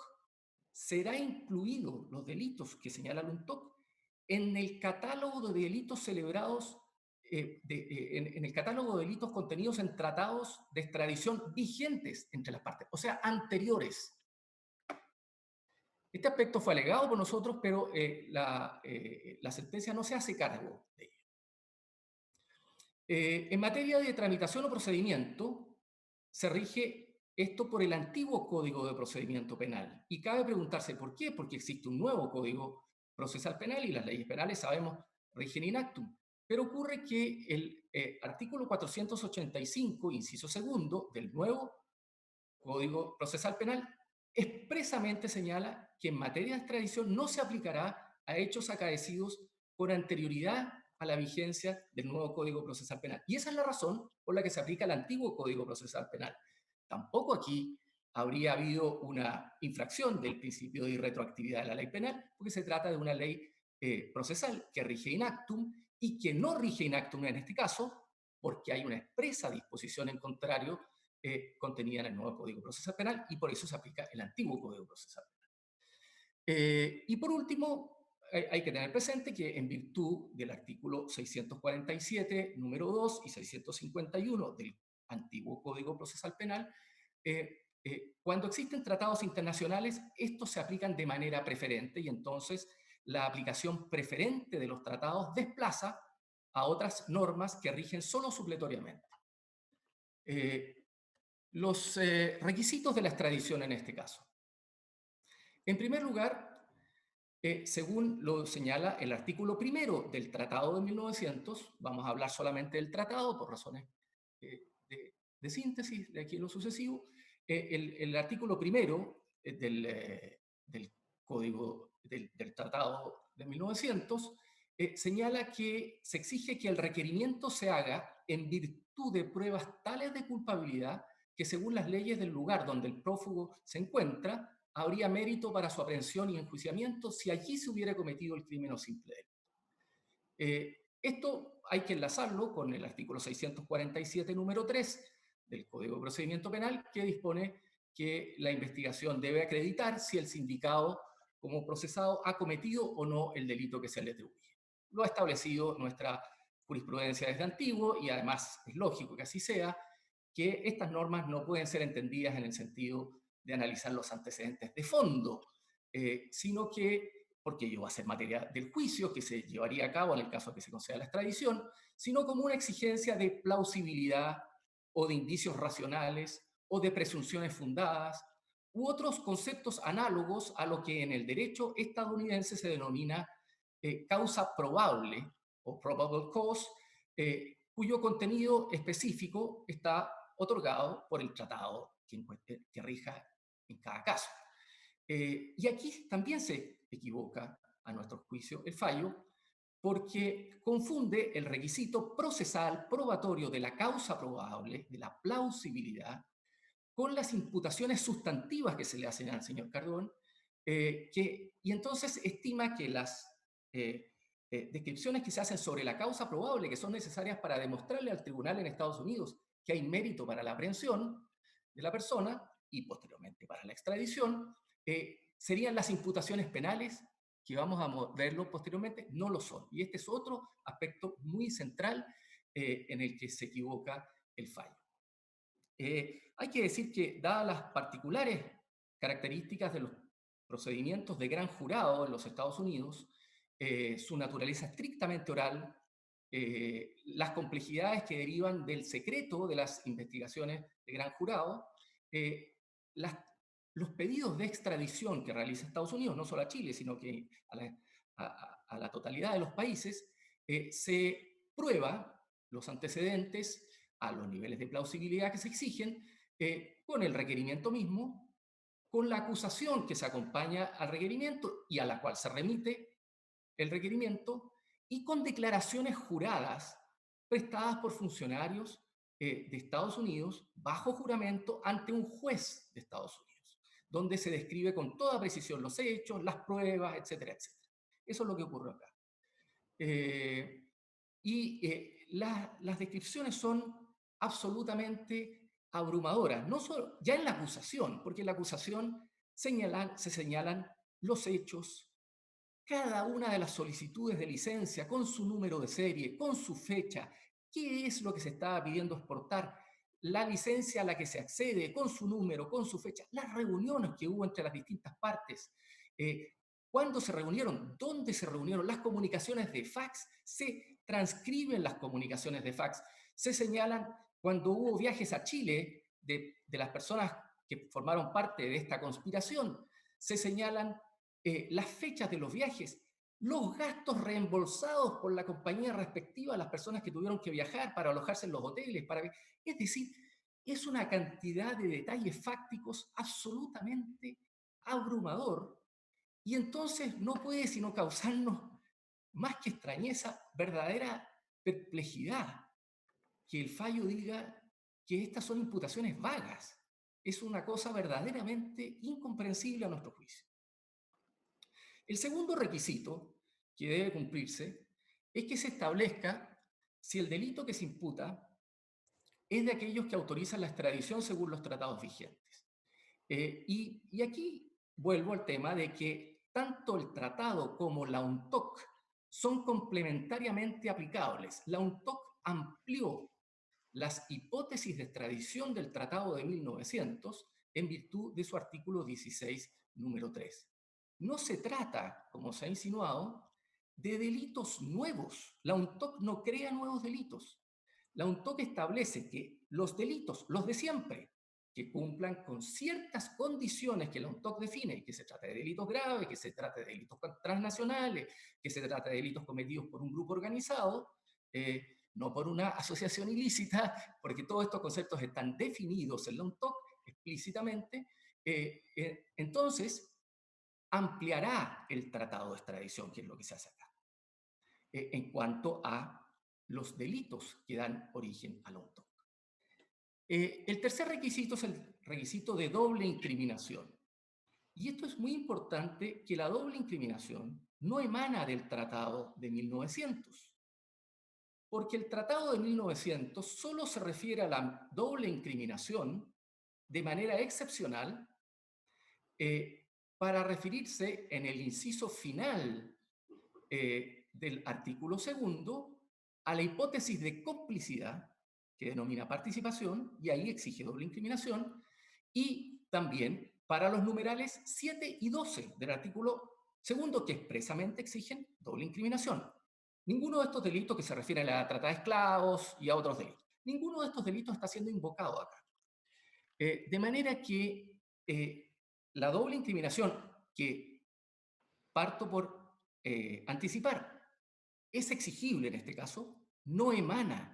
será incluido, los delitos que señala la UNTOC, en el catálogo de delitos celebrados, en el catálogo de delitos contenidos en tratados de extradición vigentes entre las partes, o sea, anteriores. Este aspecto fue alegado por nosotros, pero la sentencia no se hace cargo de ello. En materia de tramitación o procedimiento, se rige esto por el antiguo Código de Procedimiento Penal. Y cabe preguntarse por qué, porque existe un nuevo Código Procesal Penal y las leyes penales, sabemos, rigen in actum. Pero ocurre que el artículo 485, inciso segundo, del nuevo Código Procesal Penal, expresamente señala que en materia de extradición no se aplicará a hechos acaecidos con anterioridad a la vigencia del nuevo Código Procesal Penal. Y esa es la razón por la que se aplica el antiguo Código Procesal Penal. Tampoco aquí habría habido una infracción del principio de irretroactividad de la ley penal, porque se trata de una ley procesal que rige in actum y que no rige in actum en este caso, porque hay una expresa disposición en contrario contenida en el nuevo Código Procesal Penal y por eso se aplica el antiguo Código Procesal Penal. Y por último, hay que tener presente que en virtud del artículo 647, número 2 y 651 del antiguo Código Procesal Penal, cuando existen tratados internacionales, estos se aplican de manera preferente y entonces la aplicación preferente de los tratados desplaza a otras normas que rigen solo supletoriamente. Los requisitos de la extradición en este caso. En primer lugar, según lo señala el artículo primero del Tratado de 1900, vamos a hablar solamente del tratado por razones de síntesis de aquí en lo sucesivo, el artículo primero del Código del Tratado de 1900 señala que se exige que el requerimiento se haga en virtud de pruebas tales de culpabilidad que según las leyes del lugar donde el prófugo se encuentra, habría mérito para su aprehensión y enjuiciamiento si allí se hubiera cometido el crimen o simple delito. Esto hay que enlazarlo con el artículo 647, número 3 del Código de Procedimiento Penal, que dispone que la investigación debe acreditar si el sindicado como procesado ha cometido o no el delito que se le atribuye. Lo ha establecido nuestra jurisprudencia desde antiguo y además es lógico que así sea, que estas normas no pueden ser entendidas en el sentido de analizar los antecedentes de fondo, sino que, porque ello va a ser materia del juicio que se llevaría a cabo en el caso de que se conceda la extradición, sino como una exigencia de plausibilidad o de indicios racionales o de presunciones fundadas u otros conceptos análogos a lo que en el derecho estadounidense se denomina causa probable o probable cause, cuyo contenido específico está otorgado por el tratado que rija en cada caso. Y aquí también se equivoca, a nuestro juicio, el fallo, porque confunde el requisito procesal probatorio de la causa probable, de la plausibilidad, con las imputaciones sustantivas que se le hacen al señor Cardón, y entonces estima que las descripciones que se hacen sobre la causa probable, que son necesarias para demostrarle al tribunal en Estados Unidos que hay mérito para la aprehensión de la persona y posteriormente para la extradición, serían las imputaciones penales, que vamos a verlo posteriormente, no lo son. Y este es otro aspecto muy central en el que se equivoca el fallo. Hay que decir que, dadas las particulares características de los procedimientos de gran jurado en los Estados Unidos, su naturaleza estrictamente oral, las complejidades que derivan del secreto de las investigaciones de gran jurado, las, los pedidos de extradición que realiza Estados Unidos, no solo a Chile, sino que a la totalidad de los países, se prueba los antecedentes a los niveles de plausibilidad que se exigen, con el requerimiento mismo, con la acusación que se acompaña al requerimiento y a la cual se remite el requerimiento, y con declaraciones juradas prestadas por funcionarios de Estados Unidos bajo juramento ante un juez de Estados Unidos, donde se describe con toda precisión los hechos, las pruebas, etcétera, etcétera. Eso es lo que ocurre acá. Las descripciones son absolutamente abrumadoras, no solo, ya en la acusación, porque en la acusación se señalan los hechos, cada una de las solicitudes de licencia, con su número de serie, con su fecha, qué es lo que se estaba pidiendo exportar, la licencia a la que se accede, con su número, con su fecha, las reuniones que hubo entre las distintas partes, cuándo se reunieron, dónde se reunieron, las comunicaciones de fax, se transcriben las comunicaciones de fax, se señalan cuando hubo viajes a Chile de las personas que formaron parte de esta conspiración, se señalan las fechas de los viajes, los gastos reembolsados por la compañía respectiva a las personas que tuvieron que viajar para alojarse en los hoteles. Es decir, es una cantidad de detalles fácticos absolutamente abrumador y entonces no puede sino causarnos más que extrañeza, verdadera perplejidad que el fallo diga que estas son imputaciones vagas. Es una cosa verdaderamente incomprensible a nuestro juicio. El segundo requisito que debe cumplirse es que se establezca si el delito que se imputa es de aquellos que autorizan la extradición según los tratados vigentes. Y aquí vuelvo al tema de que tanto el tratado como la UNTOC son complementariamente aplicables. La UNTOC amplió las hipótesis de extradición del Tratado de 1900 en virtud de su artículo 16, número 3. No se trata, como se ha insinuado, de delitos nuevos. La UNTOC no crea nuevos delitos. La UNTOC establece que los delitos, los de siempre, que cumplan con ciertas condiciones que la UNTOC define, que se trate de delitos graves, que se trate de delitos transnacionales, que se trate de delitos cometidos por un grupo organizado, no por una asociación ilícita, porque todos estos conceptos están definidos en la UNTOC explícitamente, entonces ampliará el tratado de extradición, que es lo que se hace acá, en cuanto a los delitos que dan origen a la UNTOC. El tercer requisito es el requisito de doble incriminación. Y esto es muy importante, que la doble incriminación no emana del Tratado de 1900, porque el Tratado de 1900 solo se refiere a la doble incriminación de manera excepcional para referirse en el inciso final del artículo segundo a la hipótesis de complicidad, que denomina participación, y ahí exige doble incriminación, y también para los numerales 7 y 12 del artículo segundo, que expresamente exigen doble incriminación. Ninguno de estos delitos que se refieren a la trata de esclavos y a otros delitos, ninguno de estos delitos está siendo invocado acá. De manera que la doble incriminación, que parto por anticipar, es exigible en este caso, no emana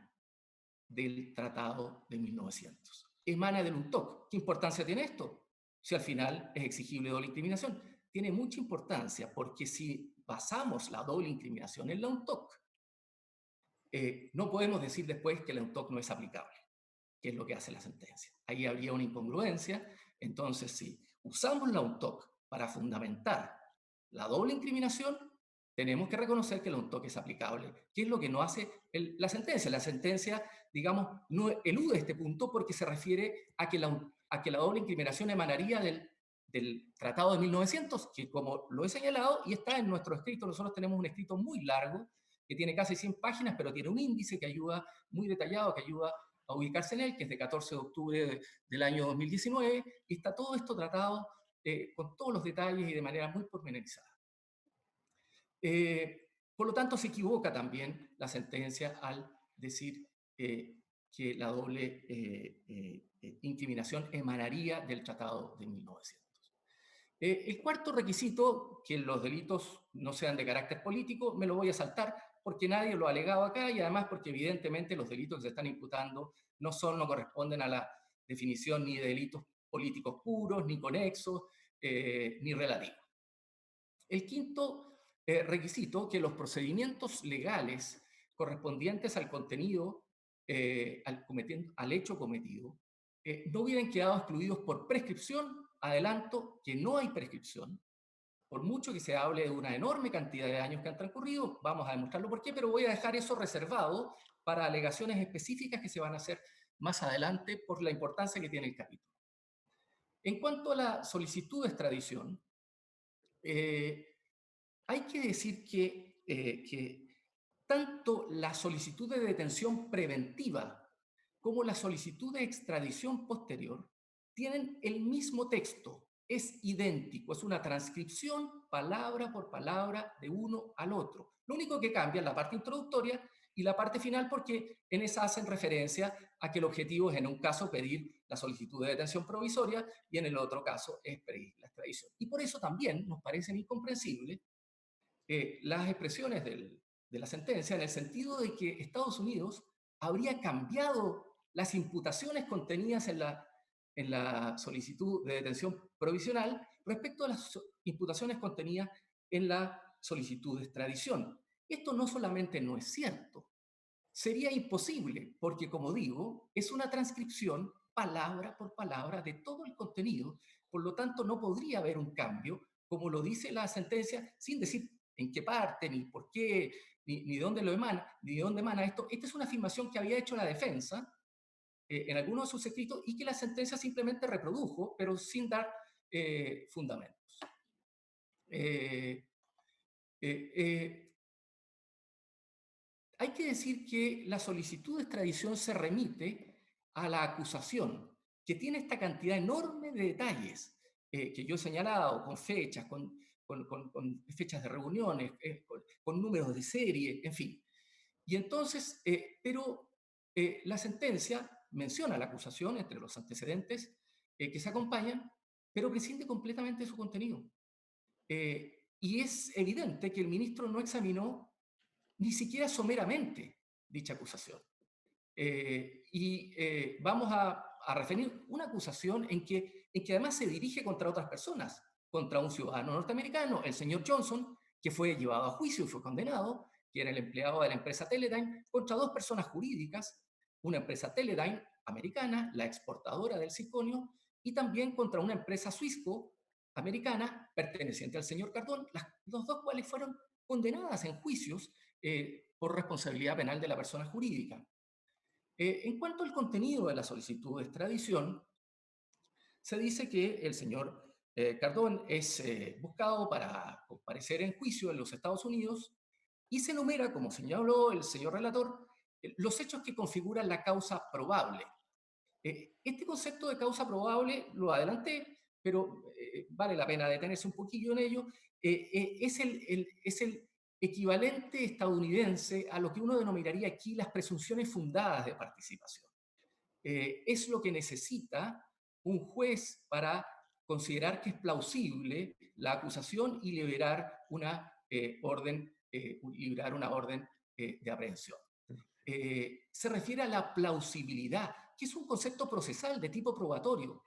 del Tratado de 1900, emana del UNTOC. ¿Qué importancia tiene esto? Si al final es exigible doble incriminación. Tiene mucha importancia, porque si basamos la doble incriminación en la UNTOC, no podemos decir después que la UNTOC no es aplicable, que es lo que hace la sentencia. Ahí habría una incongruencia. Entonces, si usamos la UNTOC para fundamentar la doble incriminación, tenemos que reconocer que la UNTOC es aplicable, que es lo que no hace la sentencia. La sentencia, digamos, no elude este punto porque se refiere a que la doble incriminación emanaría del Tratado de 1900, que, como lo he señalado, y está en nuestro escrito, nosotros tenemos un escrito muy largo, que tiene casi 100 páginas, pero tiene un índice que ayuda, muy detallado, que ayuda a ubicarse en él, que es de 14 de octubre del año 2019, y está todo esto tratado con todos los detalles y de manera muy pormenorizada. Por lo tanto, se equivoca también la sentencia al decir que la doble incriminación emanaría del Tratado de 1900. El cuarto requisito, que los delitos no sean de carácter político, me lo voy a saltar porque nadie lo ha alegado acá, y además porque evidentemente los delitos que se están imputando no corresponden a la definición ni de delitos políticos puros, ni conexos, ni relativos. El quinto requisito, que los procedimientos legales correspondientes al contenido, al hecho cometido, no hubieran quedado excluidos por prescripción. Adelanto que no hay prescripción, por mucho que se hable de una enorme cantidad de años que han transcurrido. Vamos a demostrarlo por qué, pero voy a dejar eso reservado para alegaciones específicas que se van a hacer más adelante por la importancia que tiene el capítulo. En cuanto a la solicitud de extradición, hay que decir que tanto la solicitud de detención preventiva como la solicitud de extradición posterior tienen el mismo texto, es idéntico, es una transcripción palabra por palabra de uno al otro. Lo único que cambia es la parte introductoria y la parte final, porque en esa hacen referencia a que el objetivo es, en un caso, pedir la solicitud de detención provisoria, y en el otro caso es pedir la extradición. Y por eso también nos parecen incomprensibles las expresiones de la sentencia, en el sentido de que Estados Unidos habría cambiado las imputaciones contenidas en la solicitud de detención provisional respecto a las imputaciones contenidas en la solicitud de extradición. Esto no solamente no es cierto, sería imposible, porque como digo, es una transcripción palabra por palabra de todo el contenido, por lo tanto no podría haber un cambio, como lo dice la sentencia, sin decir en qué parte, ni por qué, ni dónde lo emana, ni de dónde emana esto. Esta es una afirmación que había hecho la defensa en algunos de sus escritos y que la sentencia simplemente reprodujo, pero sin dar fundamentos. Eh, eh, eh, Hay que decir que la solicitud de extradición se remite a la acusación, que tiene esta cantidad enorme de detalles que yo he señalado, con fechas, con fechas de reuniones, con números de serie, en fin. Y entonces, la sentencia menciona la acusación entre los antecedentes que se acompañan, pero prescinde completamente de su contenido. Y es evidente que el ministro no examinó ni siquiera someramente dicha acusación. Vamos a referir una acusación en que además se dirige contra otras personas, contra un ciudadano norteamericano, el señor Johnson, que fue llevado a juicio y fue condenado, que era el empleado de la empresa Teledyne, contra dos personas jurídicas, una empresa Teledyne americana, la exportadora del circonio, y también contra una empresa Swissco americana perteneciente al señor Cardón, los dos cuales fueron condenadas en juicios por responsabilidad penal de la persona jurídica. En cuanto al contenido de la solicitud de extradición, se dice que el señor Cardón es buscado para comparecer en juicio en los Estados Unidos y se enumera, como señaló el señor relator, los hechos que configuran la causa probable. Este concepto de causa probable lo adelanté, pero vale la pena detenerse un poquillo en ello. Es el equivalente estadounidense a lo que uno denominaría aquí las presunciones fundadas de participación. Es lo que necesita un juez para considerar que es plausible la acusación y liberar una orden de aprehensión. Se refiere a la plausibilidad, que es un concepto procesal de tipo probatorio.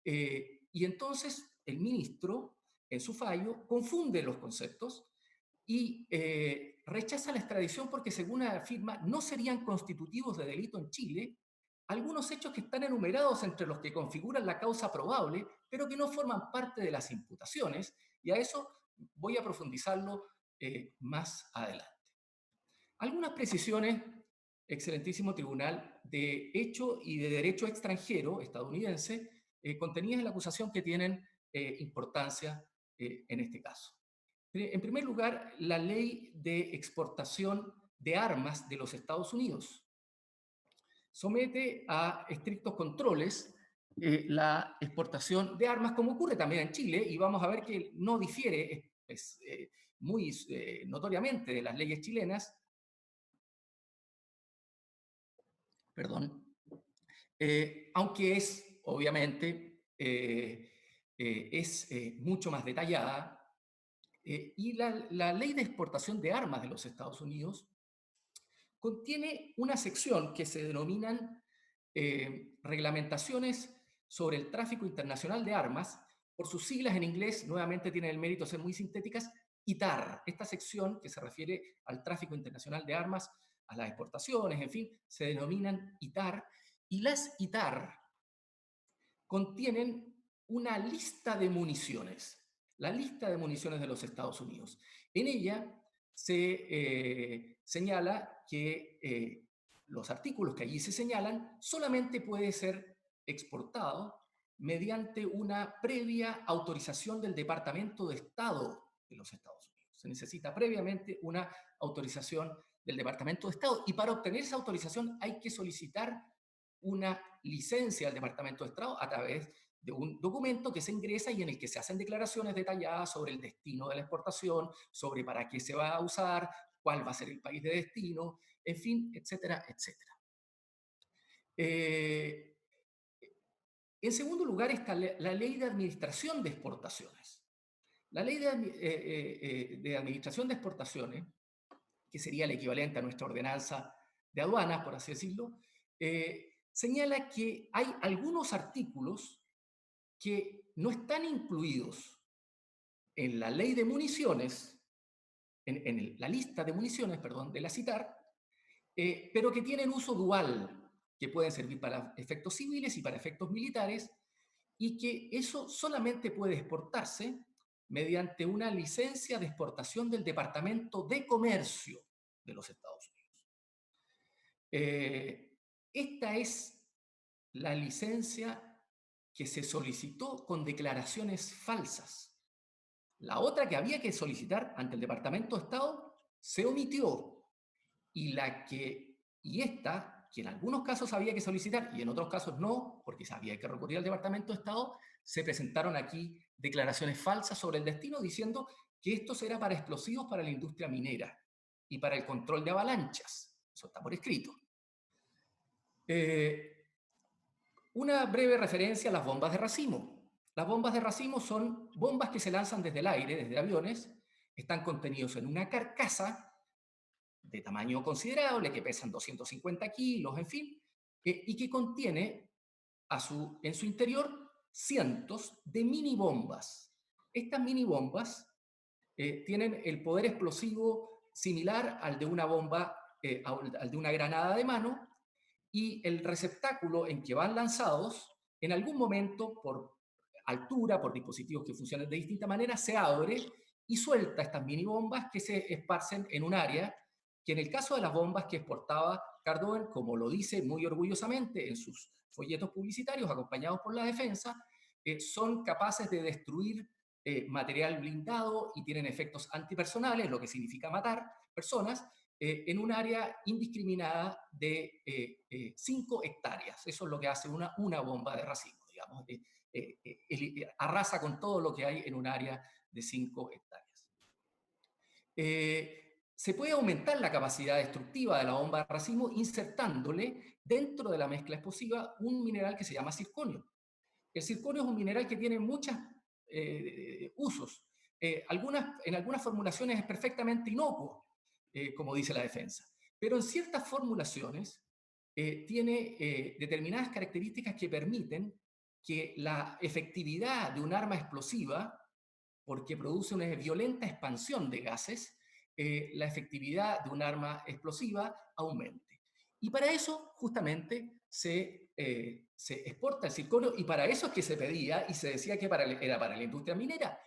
Y entonces el ministro, en su fallo, confunde los conceptos y rechaza la extradición porque, según afirma, no serían constitutivos de delito en Chile algunos hechos que están enumerados entre los que configuran la causa probable, pero que no forman parte de las imputaciones, y a eso voy a profundizarlo más adelante. Algunas precisiones, excelentísimo tribunal, de hecho y de derecho extranjero estadounidense contenidas en la acusación que tienen importancia en este caso. En primer lugar, la ley de exportación de armas de los Estados Unidos somete a estrictos controles la exportación de armas, como ocurre también en Chile, y vamos a ver que no difiere muy notoriamente de las leyes chilenas, perdón, aunque es, obviamente, mucho más detallada, y la ley de exportación de armas de los Estados Unidos contiene una sección que se denominan reglamentaciones sobre el tráfico internacional de armas, por sus siglas en inglés, nuevamente tienen el mérito de ser muy sintéticas, ITAR. Esta sección que se refiere al tráfico internacional de armas, a las exportaciones, en fin, se denominan ITAR, y las ITAR contienen una lista de municiones, la lista de municiones de los Estados Unidos. En ella se señala que los artículos que allí se señalan solamente puede ser exportado mediante una previa autorización del Departamento de Estado de los Estados Unidos. Se necesita previamente una autorización del Departamento de Estado y para obtener esa autorización hay que solicitar una licencia al Departamento de Estado a través de un documento que se ingresa y en el que se hacen declaraciones detalladas sobre el destino de la exportación, sobre para qué se va a usar, cuál va a ser el país de destino, en fin, etcétera, etcétera. En segundo lugar está la Ley de Administración de Exportaciones. La Ley de Administración de Exportaciones, que sería el equivalente a nuestra ordenanza de aduanas, por así decirlo, señala que hay algunos artículos que no están incluidos en la ley de municiones, la lista de municiones, perdón, de la CITAR, pero que tienen uso dual, que pueden servir para efectos civiles y para efectos militares, y que eso solamente puede exportarse mediante una licencia de exportación del Departamento de Comercio de los Estados Unidos. Esta es la licencia que se solicitó con declaraciones falsas. La otra que había que solicitar ante el Departamento de Estado se omitió. Y esta, que en algunos casos había que solicitar y en otros casos no, porque había que recurrir al Departamento de Estado, se presentaron aquí declaraciones falsas sobre el destino diciendo que esto era para explosivos para la industria minera y para el control de avalanchas. Eso está por escrito. Una breve referencia a las bombas de racimo. Las bombas de racimo son bombas que se lanzan desde el aire, desde aviones, están contenidos en una carcasa de tamaño considerable, que pesan 250 kilos, en fin, y que contiene en su interior cientos de mini bombas. Estas mini bombas tienen el poder explosivo similar al de una bomba, al de una granada de mano, y el receptáculo en que van lanzados, en algún momento, por altura, por dispositivos que funcionan de distinta manera, se abre y suelta estas mini bombas que se esparcen en un área que en el caso de las bombas que exportaba Cardoen, como lo dice muy orgullosamente en sus folletos publicitarios acompañados por la defensa, son capaces de destruir material blindado y tienen efectos antipersonales, lo que significa matar personas, en un área indiscriminada de 5 hectáreas. Eso es lo que hace una bomba de racimo, digamos. Arrasa con todo lo que hay en un área de 5 hectáreas. Se puede aumentar la capacidad destructiva de la bomba de racimo insertándole dentro de la mezcla explosiva un mineral que se llama circonio. El circonio es un mineral que tiene muchos usos. En algunas formulaciones es perfectamente inocuo, como dice la defensa. Pero en ciertas formulaciones tiene determinadas características que permiten que la efectividad de un arma explosiva, porque produce una violenta expansión de gases, la efectividad de un arma explosiva aumente. Y para eso, justamente, se exporta el circonio, y para eso es que se pedía y se decía que era para la industria minera,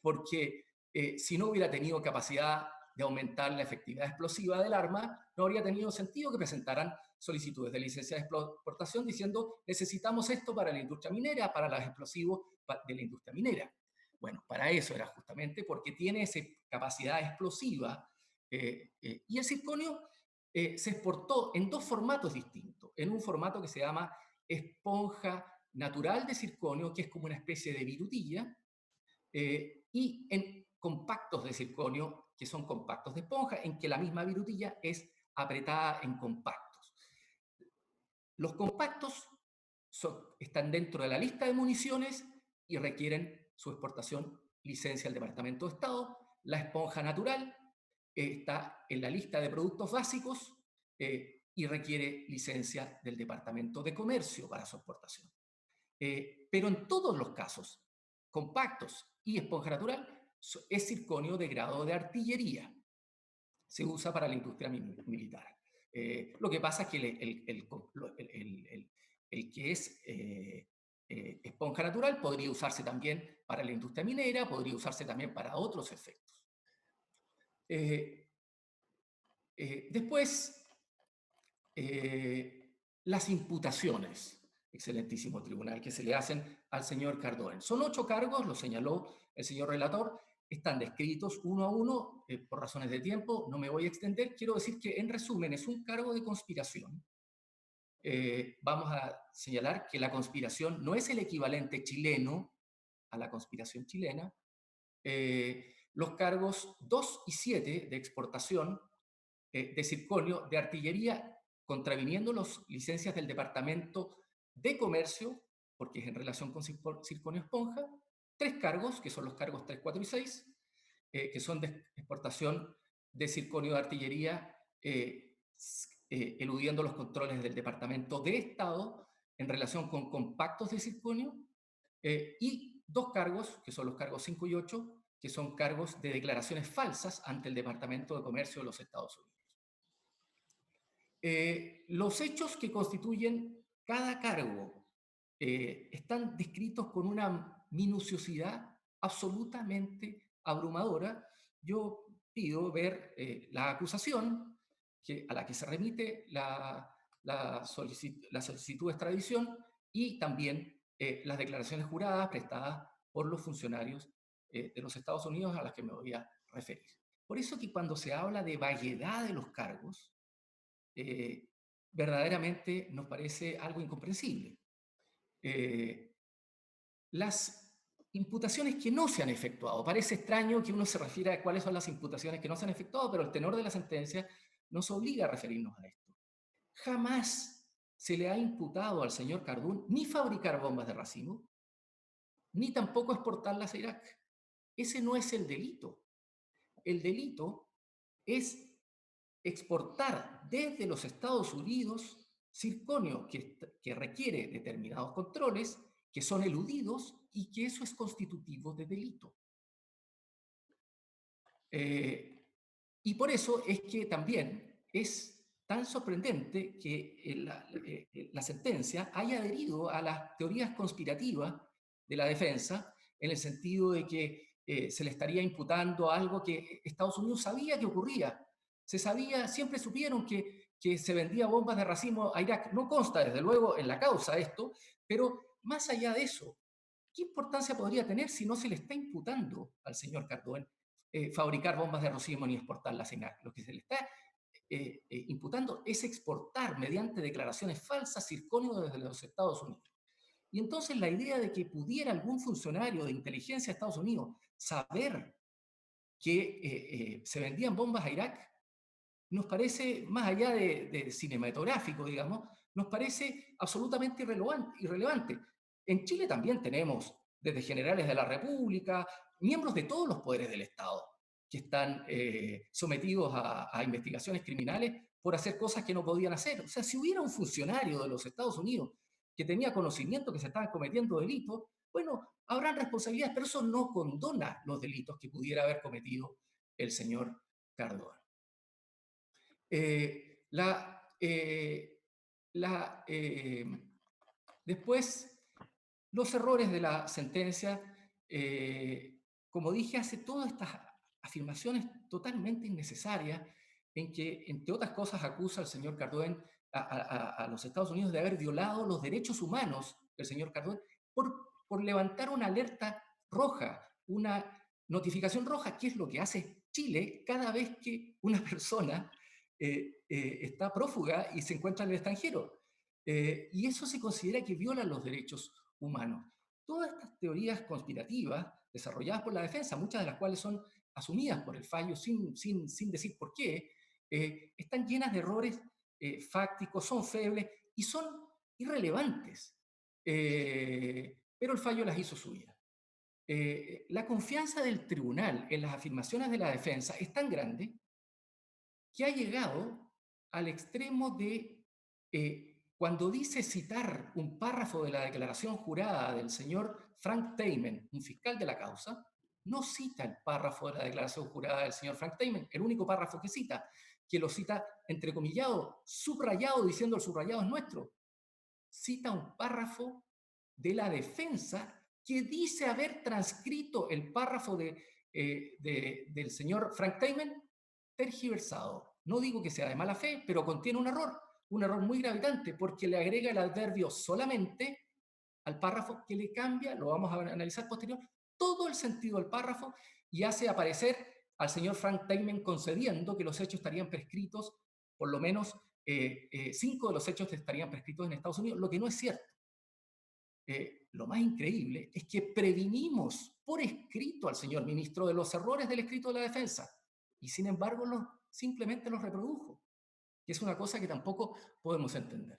porque si no hubiera tenido capacidad de aumentar la efectividad explosiva del arma, no habría tenido sentido que presentaran solicitudes de licencia de exportación diciendo necesitamos esto para la industria minera, para los explosivos de la industria minera. Bueno, para eso era justamente porque tiene esa capacidad explosiva y el circonio se exportó en 2 formatos distintos. En un formato que se llama esponja natural de circonio, que es como una especie de virutilla, y en compactos de circonio, que son compactos de esponja, en que la misma virutilla es apretada en compactos. Los compactos están dentro de la lista de municiones y requieren su exportación licencia al Departamento de Estado. La esponja natural está en la lista de productos básicos y requiere licencia del Departamento de Comercio para su exportación. Pero en todos los casos, compactos y esponja natural, es circonio de grado de artillería. Se usa para la industria militar. Lo que pasa es que el que es esponja natural podría usarse también para la industria minera, podría usarse también para otros efectos. Después, las imputaciones, excelentísimo tribunal, que se le hacen al señor Cardoen. Son 8 cargos, lo señaló el señor relator, están descritos uno a uno, por razones de tiempo, no me voy a extender. Quiero decir que, en resumen, es un cargo de conspiración. Vamos a señalar que la conspiración no es el equivalente chileno a la conspiración chilena. Los cargos 2 y 7 de exportación de circonio de artillería contraviniendo las licencias del Departamento de Comercio, porque es en relación con circonio esponja. 3 cargos, que son los cargos 3, 4 y 6, que son de exportación de circonio de artillería, eludiendo los controles del Departamento de Estado en relación con compactos de circonio, y 2 cargos, que son los cargos 5 y 8, que son cargos de declaraciones falsas ante el Departamento de Comercio de los Estados Unidos. Los hechos que constituyen cada cargo están descritos con una minuciosidad absolutamente abrumadora. Yo pido ver la acusación a la que se remite la solicitud de extradición y también las declaraciones juradas prestadas por los funcionarios de los Estados Unidos a las que me voy a referir. Por eso que cuando se habla de vaguedad de los cargos, verdaderamente nos parece algo incomprensible. Las imputaciones que no se han efectuado, parece extraño que uno se refiera a cuáles son las imputaciones que no se han efectuado, pero el tenor de la sentencia nos obliga a referirnos a esto. Jamás se le ha imputado al señor Cardún ni fabricar bombas de racimo, ni tampoco exportarlas a Irak. Ese no es el delito. El delito es exportar desde los Estados Unidos circonio que requiere determinados controles, que son eludidos y que eso es constitutivo de delito. Y por eso es que también es tan sorprendente que la sentencia haya adherido a las teorías conspirativas de la defensa, en el sentido de que se le estaría imputando algo que Estados Unidos sabía que ocurría. Se sabía, siempre supieron que se vendía bombas de racimo a Irak. No consta, desde luego, en la causa esto, pero más allá de eso, ¿qué importancia podría tener si no se le está imputando al señor Cardón fabricar bombas de racimo ni exportarlas a Irak? Lo que se le está imputando es exportar mediante declaraciones falsas circonio desde los Estados Unidos. Y entonces la idea de que pudiera algún funcionario de inteligencia de Estados Unidos saber que se vendían bombas a Irak nos parece, más allá de cinematográfico, digamos, nos parece absolutamente irrelevante. En Chile también tenemos, desde generales de la República, miembros de todos los poderes del Estado, que están sometidos a investigaciones criminales por hacer cosas que no podían hacer. O sea, si hubiera un funcionario de los Estados Unidos que tenía conocimiento que se estaban cometiendo delitos, bueno, habrán responsabilidades, pero eso no condona los delitos que pudiera haber cometido el señor Cardona. Después, los errores de la sentencia, como dije, hace todas estas afirmaciones totalmente innecesarias en que, entre otras cosas, acusa al señor Cardón a los Estados Unidos de haber violado los derechos humanos del señor Cardón por levantar una alerta roja, una notificación roja, que es lo que hace Chile cada vez que una persona está prófuga y se encuentra en el extranjero. Y eso se considera que viola los derechos humanos. Todas estas teorías conspirativas desarrolladas por la defensa, muchas de las cuales son asumidas por el fallo sin decir por qué, están llenas de errores fácticos, son febles y son irrelevantes. Pero el fallo las hizo suyas. La confianza del tribunal en las afirmaciones de la defensa es tan grande que ha llegado al extremo de, cuando dice citar un párrafo de la declaración jurada del señor Frank Teymen, un fiscal de la causa, no cita el párrafo de la declaración jurada del señor Frank Teymen, el único párrafo que cita, que lo cita entrecomillado, subrayado, diciendo el subrayado es nuestro. Cita un párrafo de la defensa que dice haber transcrito el párrafo del señor Frank Teymen tergiversado. No digo que sea de mala fe, pero contiene un error muy gravitante, porque le agrega el adverbio solamente al párrafo, que le cambia, lo vamos a analizar posterior, todo el sentido del párrafo y hace aparecer al señor Frank Teymen concediendo que los hechos estarían prescritos, por lo menos 5 de los hechos estarían prescritos en Estados Unidos, lo que no es cierto. Lo más increíble es que previnimos por escrito al señor ministro de los errores del escrito de la defensa y sin embargo simplemente los reprodujo, que es una cosa que tampoco podemos entender.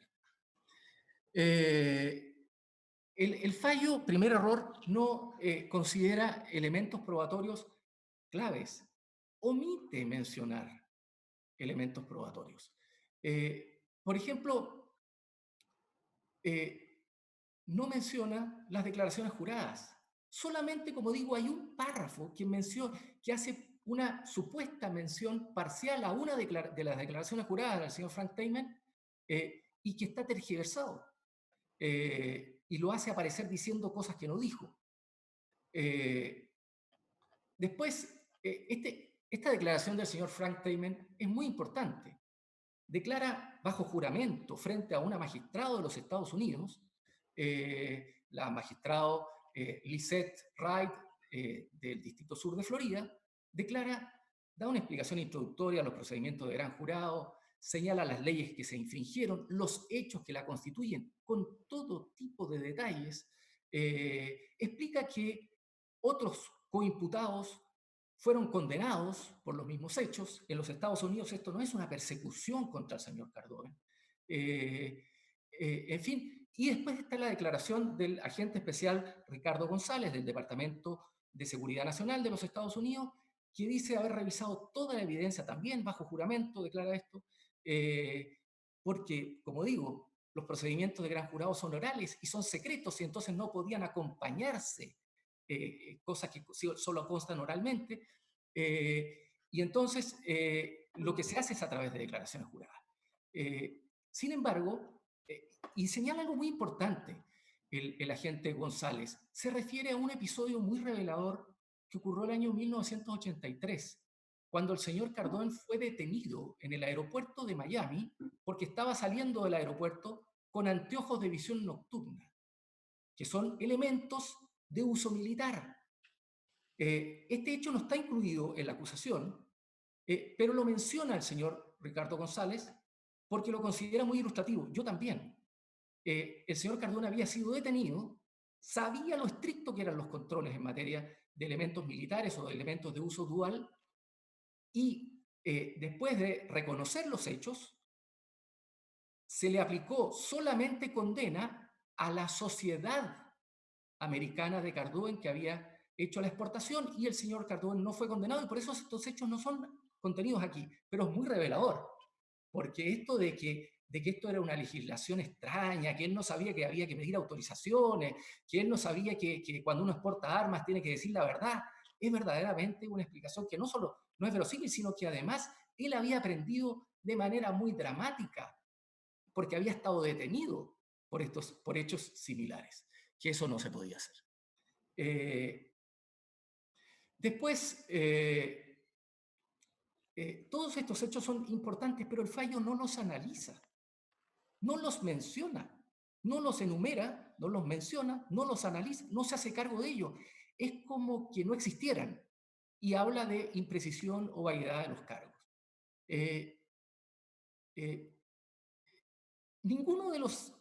El fallo, primer error, no considera elementos probatorios claves, omite mencionar elementos probatorios. Por ejemplo, no menciona las declaraciones juradas. Solamente, como digo, hay un párrafo que hace una supuesta mención parcial a una de las declaraciones juradas del señor Frank Teyman, y que está tergiversado, y lo hace aparecer diciendo cosas que no dijo. Eh, Después, esta declaración del señor Frank Teyman es muy importante. Declara bajo juramento frente a una magistrado de los Estados Unidos, la magistrado Lisette Wright, del Distrito Sur de Florida, da una explicación introductoria a los procedimientos de gran jurado, señala las leyes que se infringieron, los hechos que la constituyen, con todo tipo de detalles, explica que otros coimputados fueron condenados por los mismos hechos. En los Estados Unidos esto no es una persecución contra el señor Cardoven. En fin, y después está la declaración del agente especial Ricardo González del Departamento de Seguridad Nacional de los Estados Unidos, que dice haber revisado toda la evidencia también bajo juramento, declara esto, porque, como digo, los procedimientos de gran jurado son orales y son secretos y entonces no podían acompañarse cosas que solo constan oralmente, y entonces lo que se hace es a través de declaraciones juradas. Sin embargo, y señala algo muy importante, el agente González, se refiere a un episodio muy revelador que ocurrió el año 1983, cuando el señor Cardón fue detenido en el aeropuerto de Miami porque estaba saliendo del aeropuerto con anteojos de visión nocturna, que son elementos de uso militar. Este hecho no está incluido en la acusación, pero lo menciona el señor Ricardo González porque lo considera muy ilustrativo. Yo también. El señor Cardona había sido detenido, sabía lo estricto que eran los controles en materia de elementos militares o de elementos de uso dual, y después de reconocer los hechos, se le aplicó solamente condena a la sociedad americana de Cardúen que había hecho la exportación, y el señor Cardúen no fue condenado, y por eso estos hechos no son contenidos aquí, pero es muy revelador, porque esto de que esto era una legislación extraña, que él no sabía que había que pedir autorizaciones, que él no sabía que cuando uno exporta armas tiene que decir la verdad, es verdaderamente una explicación que no solo no es verosímil, sino que además él había aprendido de manera muy dramática, porque había estado detenido por hechos similares, que eso no se podía hacer. Eh, Después, todos estos hechos son importantes, pero el fallo no los analiza, no los menciona, no los enumera, no los menciona, no los analiza, no se hace cargo de ellos. Es como que no existieran, y habla de imprecisión o vaguedad de los cargos. Eh, eh, Ninguno de los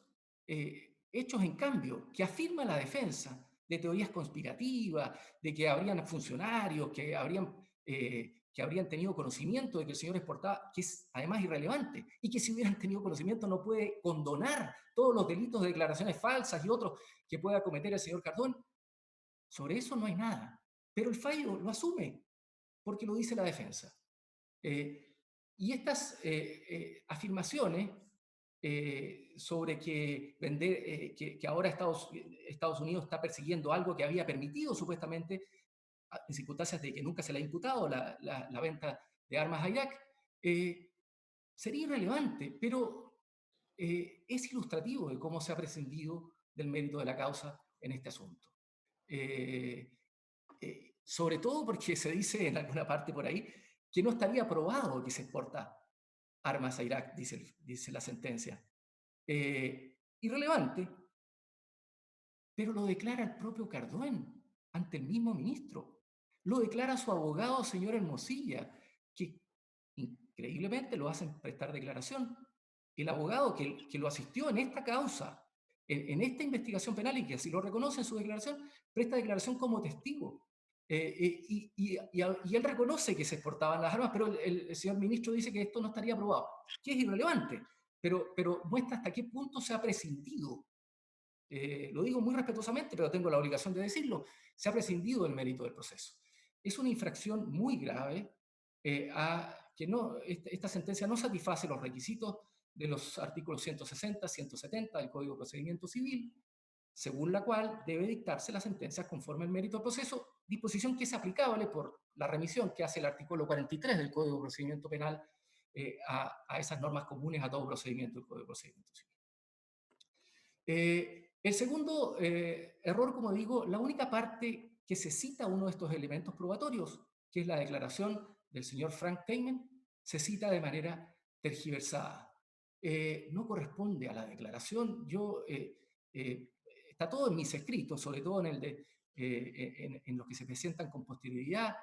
hechos, en cambio, que afirma la defensa de teorías conspirativas, de que habrían funcionarios, que habrían tenido conocimiento de que el señor exportaba, que es además irrelevante, y que si hubieran tenido conocimiento no puede condonar todos los delitos de declaraciones falsas y otros que pueda cometer el señor Cardón. Sobre eso no hay nada, pero el fallo lo asume, porque lo dice la defensa. Y estas afirmaciones sobre que ahora Estados Unidos está persiguiendo algo que había permitido supuestamente, en circunstancias de que nunca se le ha imputado la venta de armas a Irak, sería irrelevante, pero es ilustrativo de cómo se ha prescindido del mérito de la causa en este asunto. Sobre todo porque se dice en alguna parte por ahí que no estaría probado que se exporta armas a Irak, dice la sentencia. Irrelevante, pero lo declara el propio Cardón ante el mismo ministro. Lo declara su abogado, señor Hermosilla, que increíblemente lo hacen prestar declaración. El abogado que lo asistió en esta causa, en esta investigación penal, y que así lo reconoce en su declaración, presta declaración como testigo. Y él reconoce que se exportaban las armas, pero el señor ministro dice que esto no estaría aprobado, que es irrelevante, pero muestra hasta qué punto se ha prescindido. Lo digo muy respetuosamente, pero tengo la obligación de decirlo, se ha prescindido del mérito del proceso. Es una infracción muy grave que esta sentencia no satisface los requisitos de los artículos 160, 170 del Código de Procedimiento Civil, según la cual debe dictarse la sentencia conforme al mérito del proceso, disposición que es aplicable por la remisión que hace el artículo 43 del Código de Procedimiento Penal a esas normas comunes a todo procedimiento del Código de Procedimiento Civil. El segundo error, como digo, la única parte que se cita uno de estos elementos probatorios, que es la declaración del señor Frank Teymen, se cita de manera tergiversada. No corresponde a la declaración. Está todo en mis escritos, sobre todo en los que se presentan con posterioridad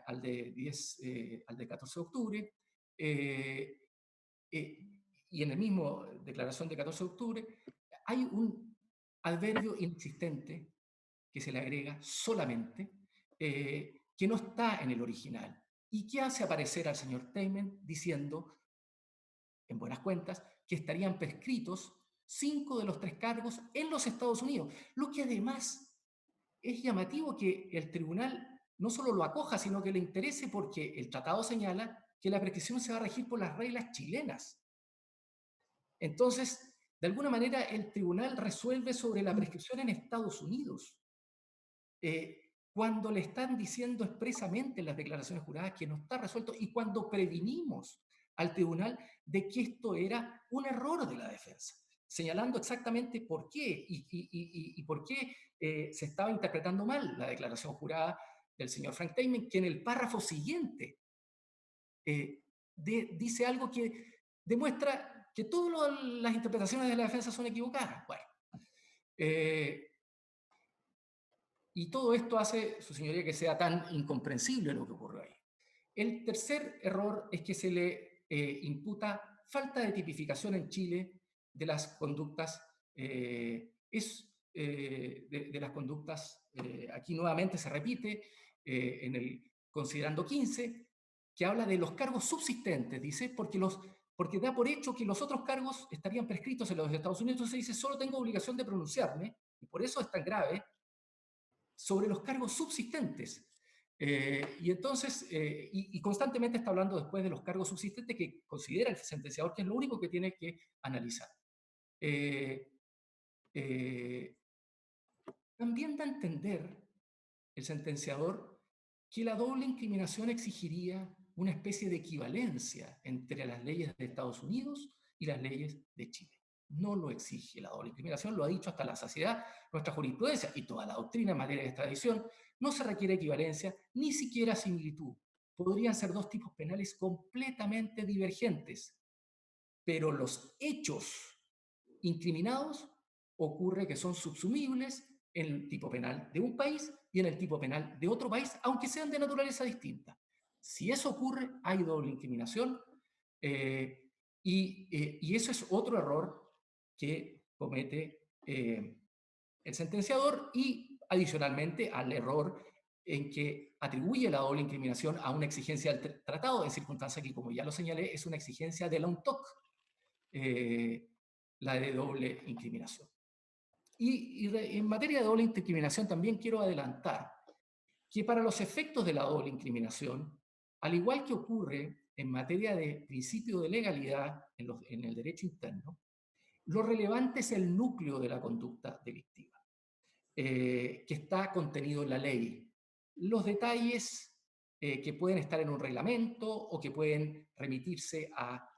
al de 14 de octubre, y en el mismo declaración de 14 de octubre, hay un adverbio inexistente que se le agrega solamente, que no está en el original, y que hace aparecer al señor Teymen diciendo, en buenas cuentas, que estarían prescritos 5 de los 3 cargos en los Estados Unidos, lo que además es llamativo que el tribunal no solo lo acoja, sino que le interese, porque el tratado señala que la prescripción se va a regir por las reglas chilenas. Entonces, de alguna manera, el tribunal resuelve sobre la prescripción en Estados Unidos, cuando le están diciendo expresamente en las declaraciones juradas que no está resuelto, y cuando previnimos al tribunal de que esto era un error de la defensa, señalando exactamente por qué y por qué se estaba interpretando mal la declaración jurada del señor Frank Teymen, que en el párrafo siguiente dice algo que demuestra que todas las interpretaciones de la defensa son equivocadas. Bueno, y todo esto hace, su señoría, que sea tan incomprensible lo que ocurrió ahí. El tercer error es que se le imputa falta de tipificación en Chile de las conductas, aquí nuevamente se repite en el considerando 15, que habla de los cargos subsistentes, dice, porque da por hecho que los otros cargos estarían prescritos en los Estados Unidos. Entonces dice, solo tengo obligación de pronunciarme, y por eso es tan grave, sobre los cargos subsistentes. Y entonces, y constantemente está hablando después de los cargos subsistentes que considera el sentenciador que es lo único que tiene que analizar. También da a entender el sentenciador que la doble incriminación exigiría una especie de equivalencia entre las leyes de Estados Unidos y las leyes de Chile. No lo exige la doble incriminación, lo ha dicho hasta la saciedad nuestra jurisprudencia y toda la doctrina en materia de extradición. No se requiere equivalencia, ni siquiera similitud. Podrían ser dos tipos penales completamente divergentes, pero los hechos incriminados ocurre que son subsumibles en el tipo penal de un país y en el tipo penal de otro país, aunque sean de naturaleza distinta. Si eso ocurre, hay doble incriminación, y eso es otro error que comete el sentenciador, y adicionalmente al error en que atribuye la doble incriminación a una exigencia del tratado, en circunstancia que, como ya lo señalé, es una exigencia de la UNTOC, la de doble incriminación. Y en materia de doble incriminación también quiero adelantar que para los efectos de la doble incriminación, al igual que ocurre en materia de principio de legalidad en el derecho interno, lo relevante es el núcleo de la conducta delictiva, que está contenido en la ley. Los detalles que pueden estar en un reglamento o que pueden remitirse a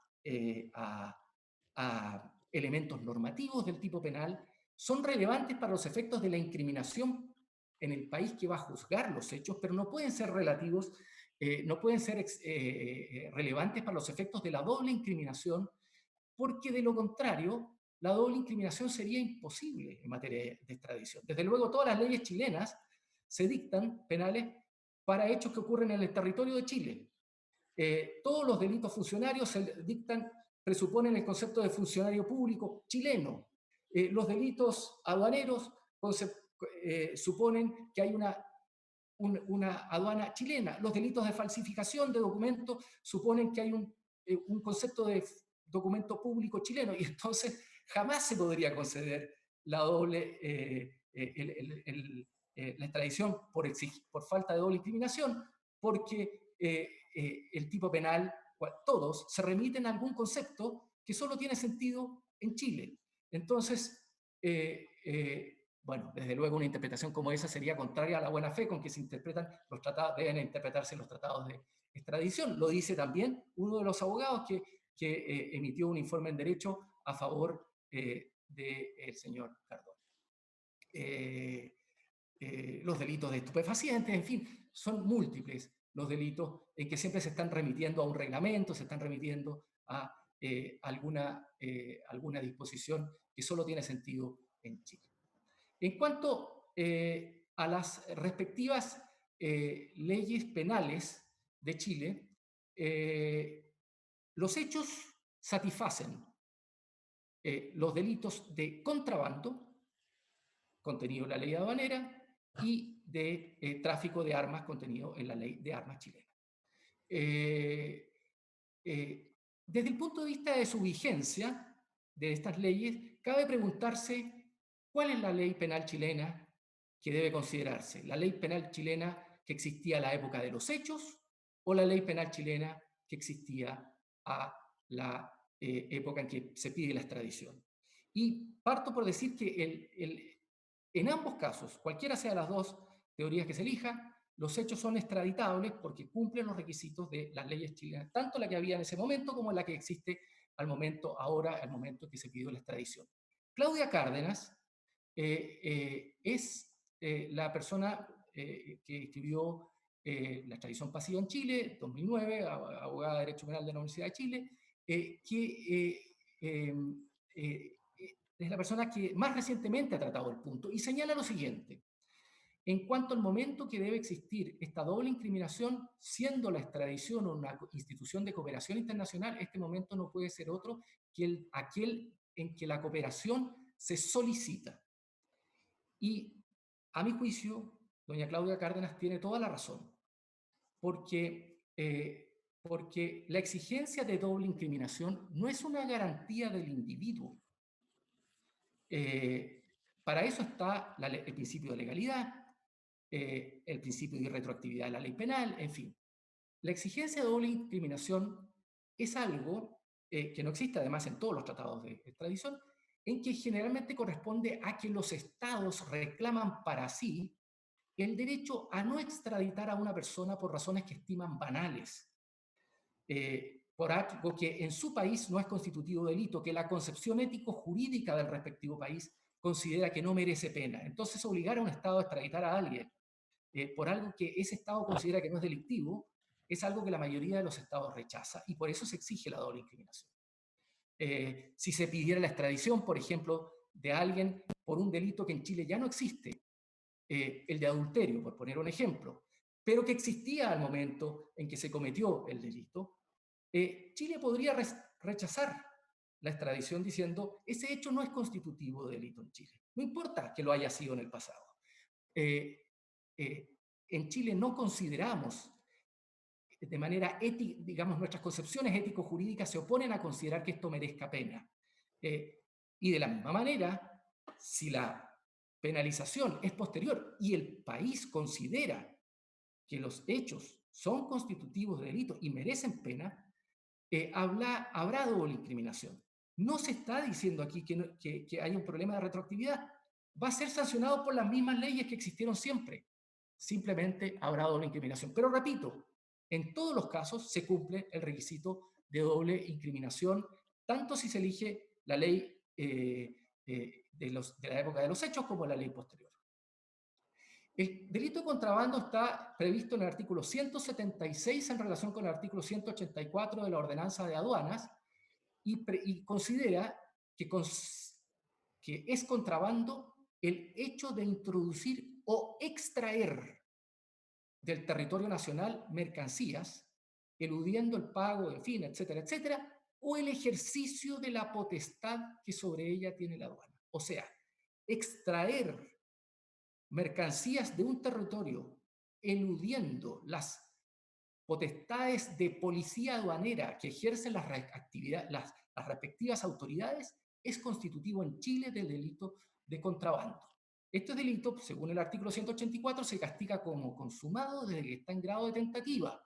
elementos normativos del tipo penal son relevantes para los efectos de la incriminación en el país que va a juzgar los hechos, pero no pueden ser relativos, no pueden ser relevantes para los efectos de la doble incriminación, porque de lo contrario, la doble incriminación sería imposible en materia de extradición. Desde luego, todas las leyes chilenas se dictan penales para hechos que ocurren en el territorio de Chile. Todos los delitos funcionarios se dictan, presuponen el concepto de funcionario público chileno. Los delitos aduaneros suponen que hay una aduana chilena. Los delitos de falsificación de documentos suponen que hay un concepto de documento público chileno, y entonces jamás se podría conceder la doble, la extradición por falta de doble incriminación, porque el tipo penal, todos se remiten a algún concepto que solo tiene sentido en Chile. Entonces, bueno, desde luego una interpretación como esa sería contraria a la buena fe con que se interpretan los tratados, deben interpretarse los tratados de extradición. Lo dice también uno de los abogados que emitió un informe en derecho a favor del señor Cardona. Los delitos de estupefacientes, en fin, son múltiples los delitos en que siempre se están remitiendo a un reglamento, se están remitiendo a alguna disposición que solo tiene sentido en Chile. En cuanto a las respectivas leyes penales de Chile, los hechos satisfacen los delitos de contrabando, contenido en la ley aduanera, y de tráfico de armas, contenido en la ley de armas chilena. Desde el punto de vista de su vigencia, de estas leyes, cabe preguntarse cuál es la ley penal chilena que debe considerarse. ¿La ley penal chilena que existía a la época de los hechos o la ley penal chilena que existía a la época en que se pide la extradición? Y parto por decir que en ambos casos, cualquiera sea las dos teorías que se elija, los hechos son extraditables porque cumplen los requisitos de las leyes chilenas, tanto la que había en ese momento como la que existe al momento que se pidió la extradición. Claudia Cárdenas es la persona que escribió La extradición pasiva en Chile, 2009, abogada de Derecho Penal de la Universidad de Chile, es la persona que más recientemente ha tratado el punto y señala lo siguiente. En cuanto al momento que debe existir esta doble incriminación, siendo la extradición una institución de cooperación internacional, este momento no puede ser otro que aquel en que la cooperación se solicita. Y a mi juicio, doña Claudia Cárdenas tiene toda la razón, porque la exigencia de doble incriminación no es una garantía del individuo. Para eso está el principio de legalidad, el principio de irretroactividad de la ley penal, en fin. La exigencia de doble incriminación es algo que no existe además en todos los tratados de extradición, en que generalmente corresponde a que los estados reclaman para sí el derecho a no extraditar a una persona por razones que estiman banales, por algo que en su país no es constitutivo delito, que la concepción ético-jurídica del respectivo país considera que no merece pena. Entonces, obligar a un estado a extraditar a alguien por algo que ese estado considera que no es delictivo es algo que la mayoría de los estados rechaza y por eso se exige la doble incriminación. Si se pidiera la extradición, por ejemplo, de alguien por un delito que en Chile ya no existe, el de adulterio, por poner un ejemplo, pero que existía al momento en que se cometió el delito, Chile podría rechazar la extradición diciendo ese hecho no es constitutivo de delito en Chile. No importa que lo haya sido en el pasado. En Chile no consideramos de manera ética, digamos, nuestras concepciones ético-jurídicas se oponen a considerar que esto merezca pena. Y de la misma manera, si la penalización es posterior y el país considera que los hechos son constitutivos de delito y merecen pena, habrá doble incriminación. No se está diciendo aquí que hay un problema de retroactividad. Va a ser sancionado por las mismas leyes que existieron siempre. Simplemente habrá doble incriminación. Pero repito, en todos los casos se cumple el requisito de doble incriminación, tanto si se elige la ley de la época de los hechos como la ley posterior. El delito de contrabando está previsto en el artículo 176 en relación con el artículo 184 de la Ordenanza de Aduanas y considera que es contrabando el hecho de introducir o extraer del territorio nacional mercancías, eludiendo el pago, en fin, etcétera, etcétera, o el ejercicio de la potestad que sobre ella tiene la aduana. O sea, extraer mercancías de un territorio eludiendo las potestades de policía aduanera que ejercen las respectivas autoridades es constitutivo en Chile del delito de contrabando. Este delito, según el artículo 184, se castiga como consumado desde que está en grado de tentativa.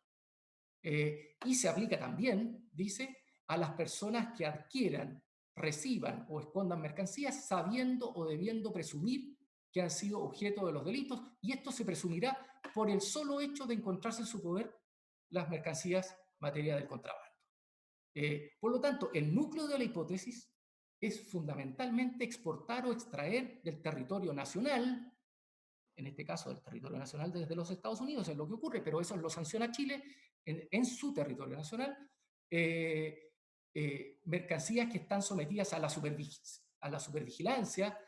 Y se aplica también, dice, a las personas que adquieran, reciban o escondan mercancías sabiendo o debiendo presumir que han sido objeto de los delitos, y esto se presumirá por el solo hecho de encontrarse en su poder las mercancías materia del contrabando. Por lo tanto, el núcleo de la hipótesis es fundamentalmente exportar o extraer del territorio nacional, en este caso del territorio nacional desde los Estados Unidos, es lo que ocurre, pero eso lo sanciona Chile en su territorio nacional, mercancías que están sometidas a la supervigilancia,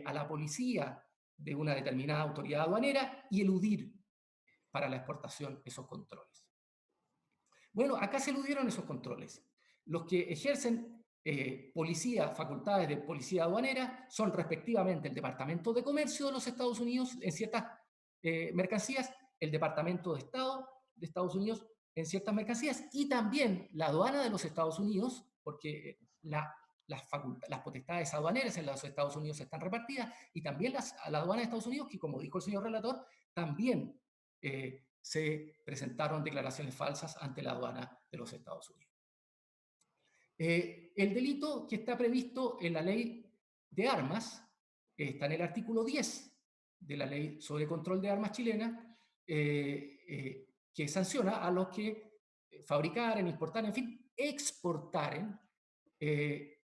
a la policía de una determinada autoridad aduanera y eludir para la exportación esos controles. Bueno, acá se eludieron esos controles. Los que ejercen facultades de policía aduanera son respectivamente el Departamento de Comercio de los Estados Unidos en ciertas mercancías, el Departamento de Estado de Estados Unidos en ciertas mercancías y también la aduana de los Estados Unidos, porque las potestades aduaneras en los Estados Unidos están repartidas, y también la aduana de Estados Unidos, que como dijo el señor relator, también se presentaron declaraciones falsas ante la aduana de los Estados Unidos. El delito que está previsto en la ley de armas está en el artículo 10 de la ley sobre control de armas chilena, que sanciona a los que fabricaren, importaren, en fin, exportaren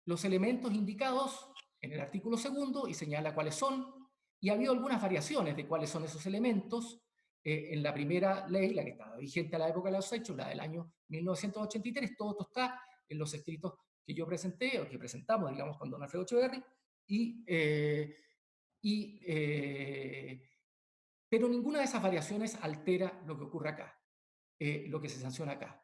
los elementos indicados en el artículo 2 y señala cuáles son, y ha habido algunas variaciones de cuáles son esos elementos. En la primera ley, la que estaba vigente a la época de los hechos, la del año 1983, todo esto está en los escritos que yo presenté, o que presentamos, digamos, con don Alfredo Echeverri, pero ninguna de esas variaciones altera lo que ocurre acá, lo que se sanciona acá.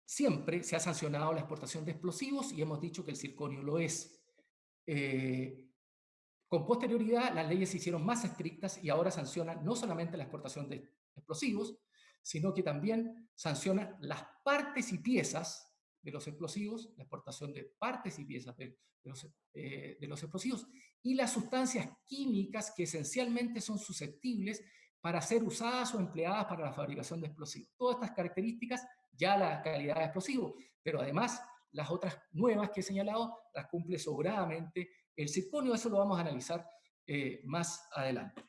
Siempre se ha sancionado la exportación de explosivos y hemos dicho que el circonio lo es. Con posterioridad, las leyes se hicieron más estrictas y ahora sancionan no solamente la exportación de explosivos, sino que también sancionan las partes y piezas de los explosivos, la exportación de partes y piezas de los explosivos, y las sustancias químicas que esencialmente son susceptibles para ser usadas o empleadas para la fabricación de explosivos. Todas estas características, ya la calidad de explosivo, pero además las otras nuevas que he señalado, las cumple sobradamente el circonio. Eso lo vamos a analizar más adelante.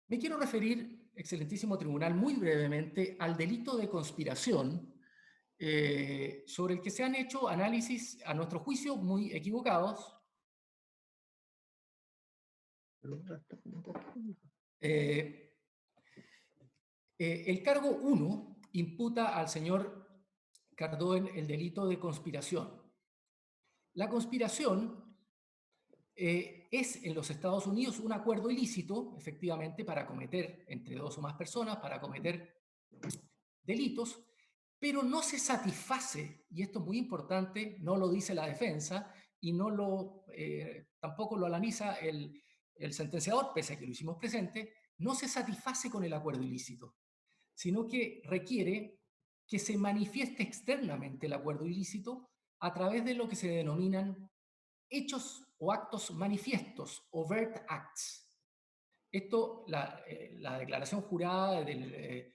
Me quiero referir, excelentísimo tribunal, muy brevemente al delito de conspiración, sobre el que se han hecho análisis, a nuestro juicio, muy equivocados. El cargo 1 imputa al señor Cardoen el delito de conspiración. La conspiración es en los Estados Unidos un acuerdo ilícito, efectivamente, para cometer, entre dos o más personas, para cometer delitos, pero no se satisface, y esto es muy importante, no lo dice la defensa y tampoco lo analiza el sentenciador, pese a que lo hicimos presente, no se satisface con el acuerdo ilícito, sino que requiere que se manifieste externamente el acuerdo ilícito a través de lo que se denominan hechos o actos manifiestos, overt acts. Esto, la declaración jurada de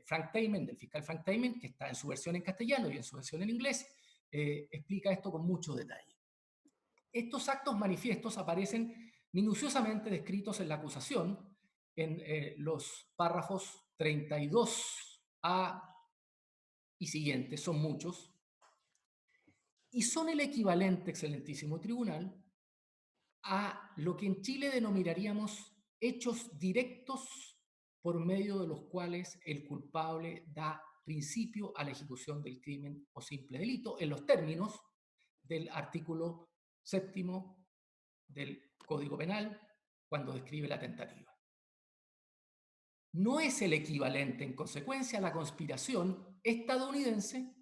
Frank Tayman, del fiscal Frank Tayman, que está en su versión en castellano y en su versión en inglés, explica esto con mucho detalle. Estos actos manifiestos aparecen minuciosamente descritos en la acusación, en los párrafos 32A y siguientes, son muchos, y son el equivalente, excelentísimo tribunal, a lo que en Chile denominaríamos hechos directos por medio de los cuales el culpable da principio a la ejecución del crimen o simple delito, en los términos del artículo 7º del Código Penal, cuando describe la tentativa. No es el equivalente, en consecuencia, a la conspiración estadounidense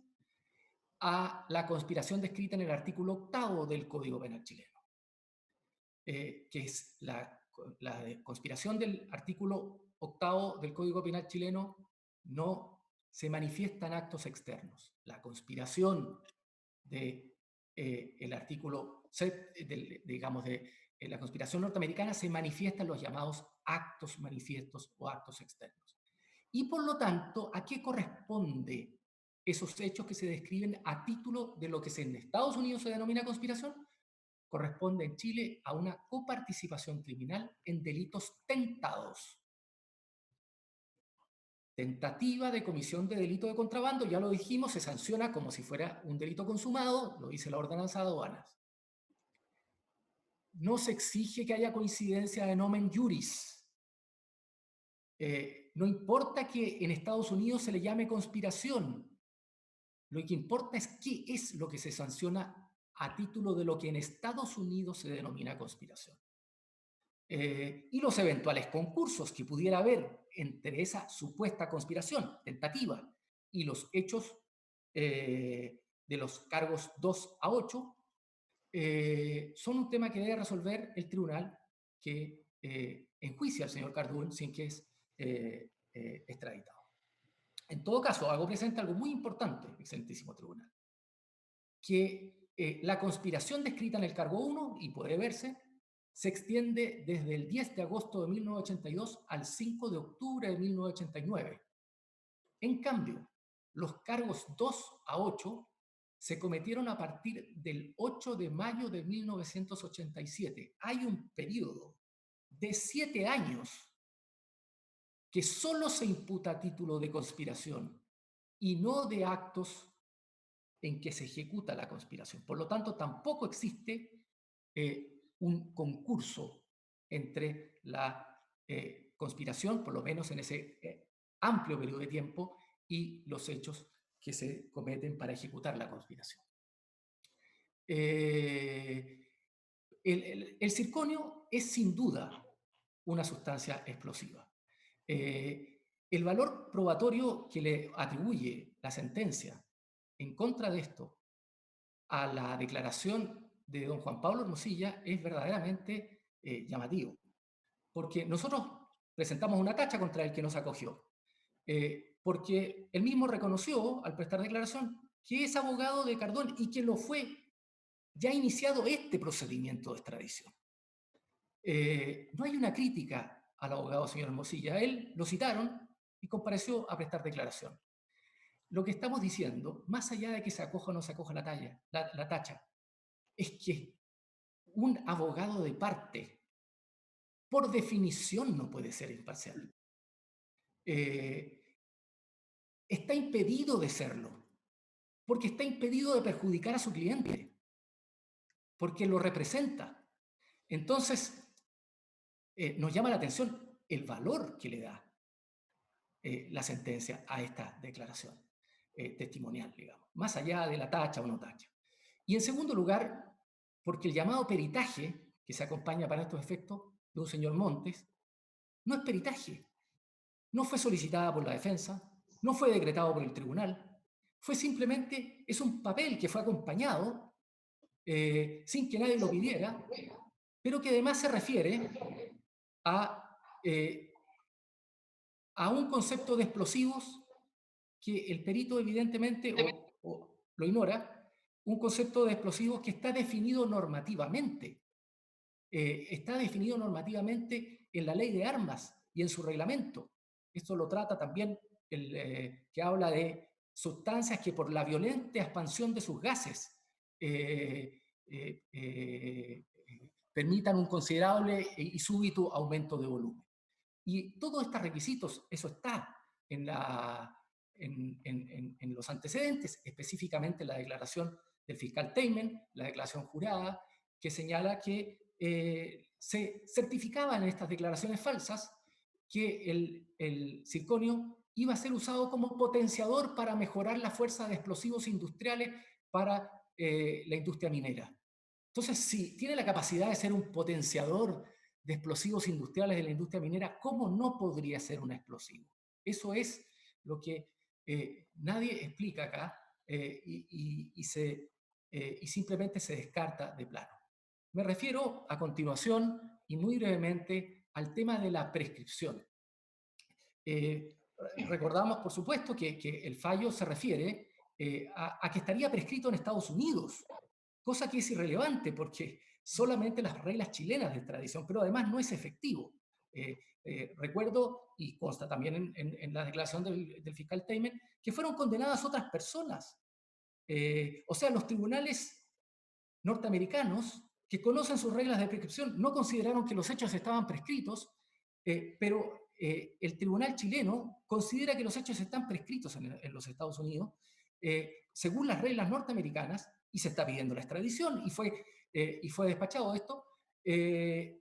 a la conspiración descrita en el artículo 8º del Código Penal chileno, que es la conspiración del artículo 8º del Código Penal chileno. No se manifiestan actos externos. La conspiración del artículo, digamos, la conspiración norteamericana se manifiesta en los llamados actos manifiestos o actos externos. Y por lo tanto, ¿a qué corresponde esos hechos que se describen a título de lo que en Estados Unidos se denomina conspiración? Corresponde en Chile a una coparticipación criminal en delitos tentados. Tentativa de comisión de delito de contrabando, ya lo dijimos, se sanciona como si fuera un delito consumado, lo dice la ordenanza de aduanas. No se exige que haya coincidencia de nomen juris. No importa que en Estados Unidos se le llame conspiración. Lo que importa es qué es lo que se sanciona a título de lo que en Estados Unidos se denomina conspiración. Y los eventuales concursos que pudiera haber entre esa supuesta conspiración, tentativa, y los hechos de los cargos 2 a 8, son un tema que debe resolver el tribunal que enjuicia al señor Cardún sin que es extraditado. En todo caso, hago presente algo muy importante, excelentísimo tribunal, que la conspiración descrita en el cargo 1, y puede verse, se extiende desde el 10 de agosto de 1982 al 5 de octubre de 1989. En cambio, los cargos 2 a 8 se cometieron a partir del 8 de mayo de 1987. Hay un periodo de 7 años que solo se imputa a título de conspiración y no de actos en que se ejecuta la conspiración. Por lo tanto, tampoco existe un concurso entre la conspiración, por lo menos en ese amplio periodo de tiempo, y los hechos que se cometen para ejecutar la conspiración. El circonio es sin duda una sustancia explosiva. El valor probatorio que le atribuye la sentencia en contra de esto a la declaración de don Juan Pablo Hermosilla es verdaderamente llamativo, porque nosotros presentamos una tacha contra el que nos acogió, porque él mismo reconoció al prestar declaración que es abogado de Cardón y que lo fue ya iniciado este procedimiento de extradición. No hay una crítica al abogado señor Hermosilla, a él lo citaron y compareció a prestar declaración. Lo que estamos diciendo, más allá de que se acoja o no se acoja la tacha, es que un abogado de parte, por definición, no puede ser imparcial. Está impedido de serlo, porque está impedido de perjudicar a su cliente, porque lo representa. Entonces, nos llama la atención el valor que le da la sentencia a esta declaración testimonial, digamos, más allá de la tacha o no tacha. Y en segundo lugar, porque el llamado peritaje que se acompaña para estos efectos de un señor Montes no es peritaje, no fue solicitada por la defensa, no fue decretado por el tribunal, fue simplemente, es un papel que fue acompañado sin que nadie lo pidiera, pero que además se refiere a un concepto de explosivos que el perito evidentemente o lo ignora, un concepto de explosivos que está definido normativamente. Está definido normativamente en la ley de armas y en su reglamento. Esto lo trata también que habla de sustancias que por la violenta expansión de sus gases permitan un considerable y súbito aumento de volumen. Y todos estos requisitos, eso está en, en los antecedentes, específicamente en la declaración del fiscal Teimen, la declaración jurada, que señala que se certificaban en estas declaraciones falsas que el circonio iba a ser usado como potenciador para mejorar la fuerza de explosivos industriales para la industria minera. Entonces, si tiene la capacidad de ser un potenciador de explosivos industriales de la industria minera, ¿cómo no podría ser un explosivo? Eso es lo que nadie explica acá y simplemente se descarta de plano. Me refiero a continuación y muy brevemente al tema de la prescripción. Recordamos, por supuesto, que el fallo se refiere a que estaría prescrito en Estados Unidos, cosa que es irrelevante porque solamente las reglas chilenas de extradición, pero además no es efectivo. Recuerdo, y consta también en la declaración del fiscal Teimen, que fueron condenadas otras personas. O sea, los tribunales norteamericanos que conocen sus reglas de prescripción no consideraron que los hechos estaban prescritos, pero el tribunal chileno considera que los hechos están prescritos en los Estados Unidos según las reglas norteamericanas y se está pidiendo la extradición y fue despachado esto. En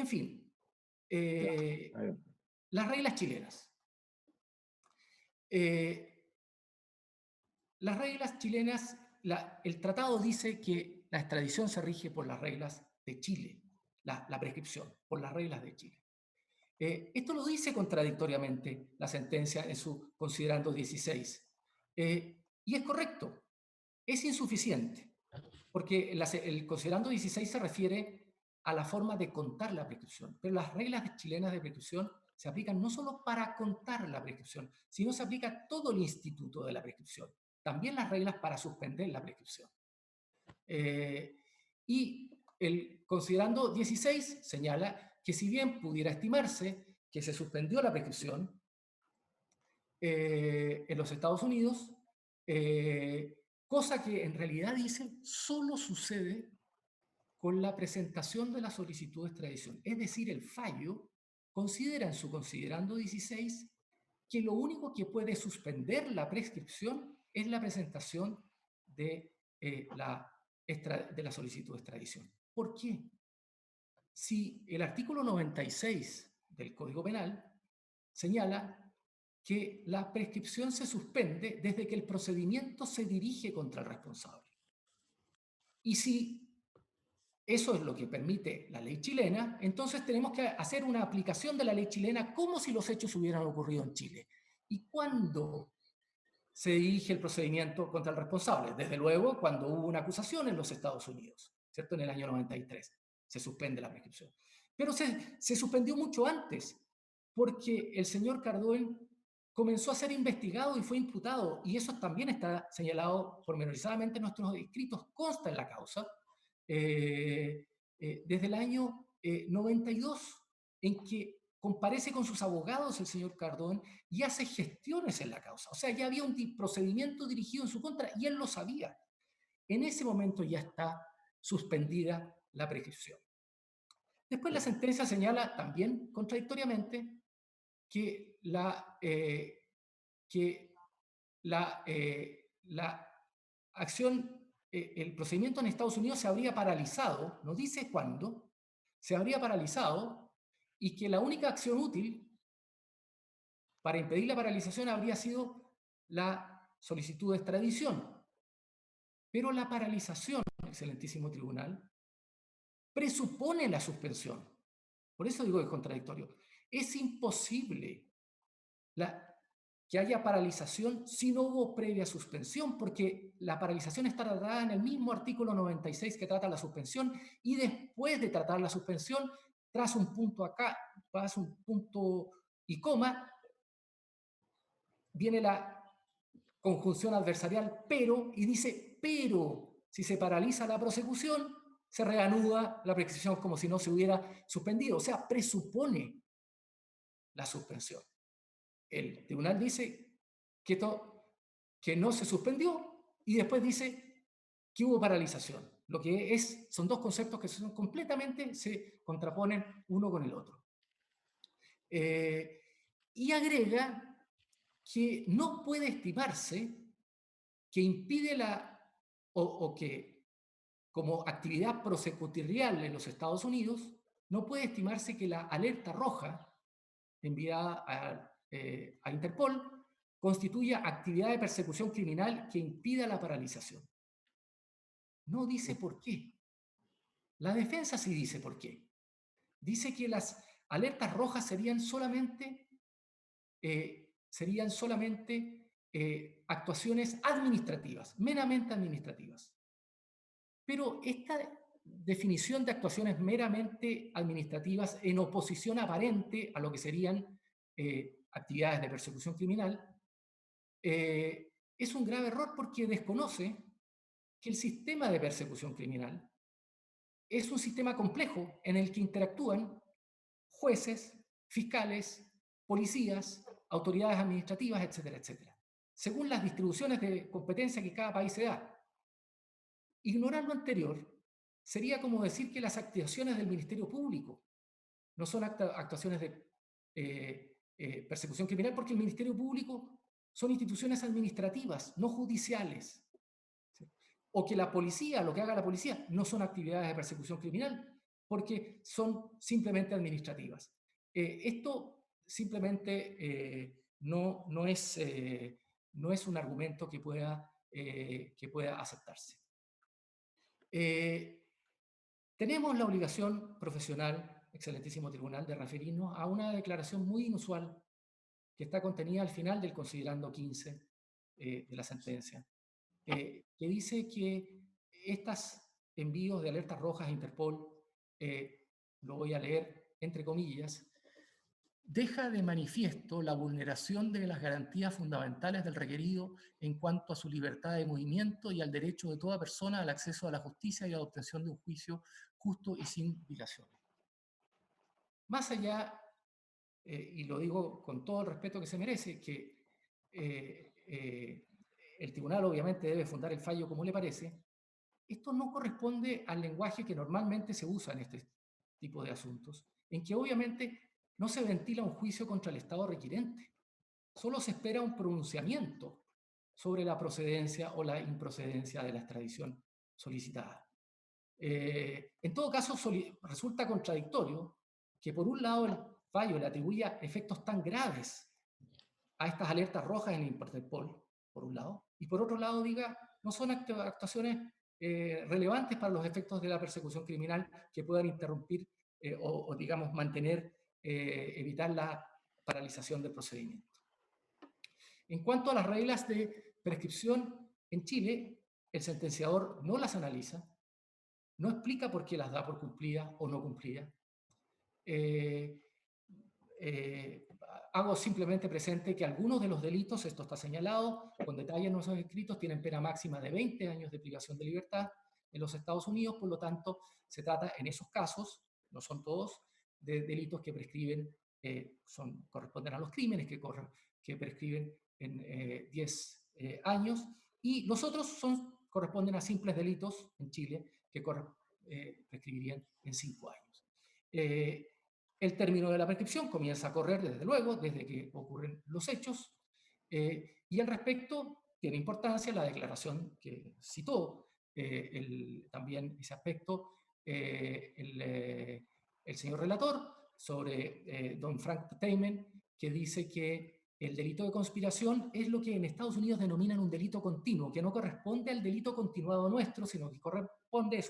fin, las reglas chilenas. Las reglas chilenas, el tratado dice que la extradición se rige por las reglas de Chile, la prescripción, por las reglas de Chile. Esto lo dice contradictoriamente la sentencia en su considerando 16. Y es correcto, es insuficiente, porque el considerando 16 se refiere a la forma de contar la prescripción, pero las reglas chilenas de prescripción se aplican no solo para contar la prescripción, sino se aplica todo el instituto de la prescripción, también las reglas para suspender la prescripción. Y el considerando 16 señala que si bien pudiera estimarse que se suspendió la prescripción en los Estados Unidos, cosa que en realidad dice solo sucede con la presentación de la solicitud de extradición. Es decir, el fallo considera en su considerando 16 que lo único que puede suspender la prescripción es la presentación de la solicitud de extradición. ¿Por qué? Si el artículo 96 del Código Penal señala que la prescripción se suspende desde que el procedimiento se dirige contra el responsable. Y si eso es lo que permite la ley chilena, entonces tenemos que hacer una aplicación de la ley chilena como si los hechos hubieran ocurrido en Chile. ¿Y cuándo se dirige el procedimiento contra el responsable? Desde luego, cuando hubo una acusación en los Estados Unidos, ¿cierto? En el año 93 se suspende la prescripción. Pero se suspendió mucho antes, porque el señor Cardoen comenzó a ser investigado y fue imputado, y eso también está señalado pormenorizadamente en nuestros escritos, consta en la causa, desde el año 92, en que comparece con sus abogados el señor Cardón y hace gestiones en la causa. O sea, ya había un procedimiento dirigido en su contra y él lo sabía. En ese momento ya está suspendida la prescripción. Después la sentencia señala también contradictoriamente que la acción, el procedimiento en Estados Unidos se habría paralizado, no dice cuándo, se habría paralizado y que la única acción útil para impedir la paralización habría sido la solicitud de extradición. Pero la paralización, excelentísimo tribunal, presupone la suspensión. Por eso digo que es contradictorio. Es imposible que haya paralización si no hubo previa suspensión, porque la paralización está tratada en el mismo artículo 96 que trata la suspensión, y después de tratar la suspensión, tras un punto acá, tras un punto y coma, viene la conjunción adversarial pero, y dice pero, si se paraliza la prosecución, se reanuda la prescripción como si no se hubiera suspendido, o sea, presupone la suspensión. El tribunal dice que no se suspendió y después dice que hubo paralización. Lo que son dos conceptos que completamente se contraponen uno con el otro. Y agrega que no puede estimarse que impide o que como actividad prosecutorial en los Estados Unidos, no puede estimarse que la alerta roja enviada a Interpol constituya actividad de persecución criminal que impida la paralización. No dice por qué. La defensa sí dice por qué. Dice que las alertas rojas serían solamente actuaciones administrativas, meramente administrativas. Pero esta definición de actuaciones meramente administrativas en oposición aparente a lo que serían actividades de persecución criminal, es un grave error porque desconoce que el sistema de persecución criminal es un sistema complejo en el que interactúan jueces, fiscales, policías, autoridades administrativas, etcétera, etcétera, según las distribuciones de competencia que cada país se da. Ignorar lo anterior sería como decir que las actuaciones del Ministerio Público no son actuaciones de persecución criminal, porque el Ministerio Público son instituciones administrativas, no judiciales. ¿Sí? O que la policía, lo que haga la policía, no son actividades de persecución criminal, porque son simplemente administrativas. Esto simplemente no es un argumento que pueda aceptarse. Tenemos la obligación profesional, excelentísimo tribunal, de referirnos a una declaración muy inusual que está contenida al final del considerando 15 de la sentencia, que dice que estos envíos de alertas rojas a Interpol, lo voy a leer entre comillas, deja de manifiesto la vulneración de las garantías fundamentales del requerido en cuanto a su libertad de movimiento y al derecho de toda persona al acceso a la justicia y a la obtención de un juicio justo y sin dilaciones. Más allá, y lo digo con todo el respeto que se merece, que el tribunal obviamente debe fundar el fallo como le parece, esto no corresponde al lenguaje que normalmente se usa en este tipo de asuntos, en que obviamente no se ventila un juicio contra el Estado requirente, solo se espera un pronunciamiento sobre la procedencia o la improcedencia de la extradición solicitada. En todo caso, resulta contradictorio que por un lado el fallo le atribuya efectos tan graves a estas alertas rojas en Interpol, por un lado, y por otro lado diga, no son actuaciones relevantes para los efectos de la persecución criminal que puedan interrumpir o, digamos, evitar la paralización del procedimiento. En cuanto a las reglas de prescripción en Chile, el sentenciador no las analiza, no explica por qué las da por cumplidas o no cumplidas. Hago simplemente presente que algunos de los delitos, esto está señalado con detalle en nuestros escritos, tienen pena máxima de 20 años de privación de libertad en los Estados Unidos, por lo tanto, se trata en esos casos, no son todos, de delitos que prescriben, corresponden a los crímenes que prescriben en 10 años, y los otros corresponden a simples delitos en Chile que prescribirían en 5 años. El término de la prescripción comienza a correr, desde luego, desde que ocurren los hechos, y al respecto tiene importancia la declaración que citó también ese aspecto el señor relator sobre don Frank Teymen, que dice que el delito de conspiración es lo que en Estados Unidos denominan un delito continuo, que no corresponde al delito continuado nuestro, sino que corresponde,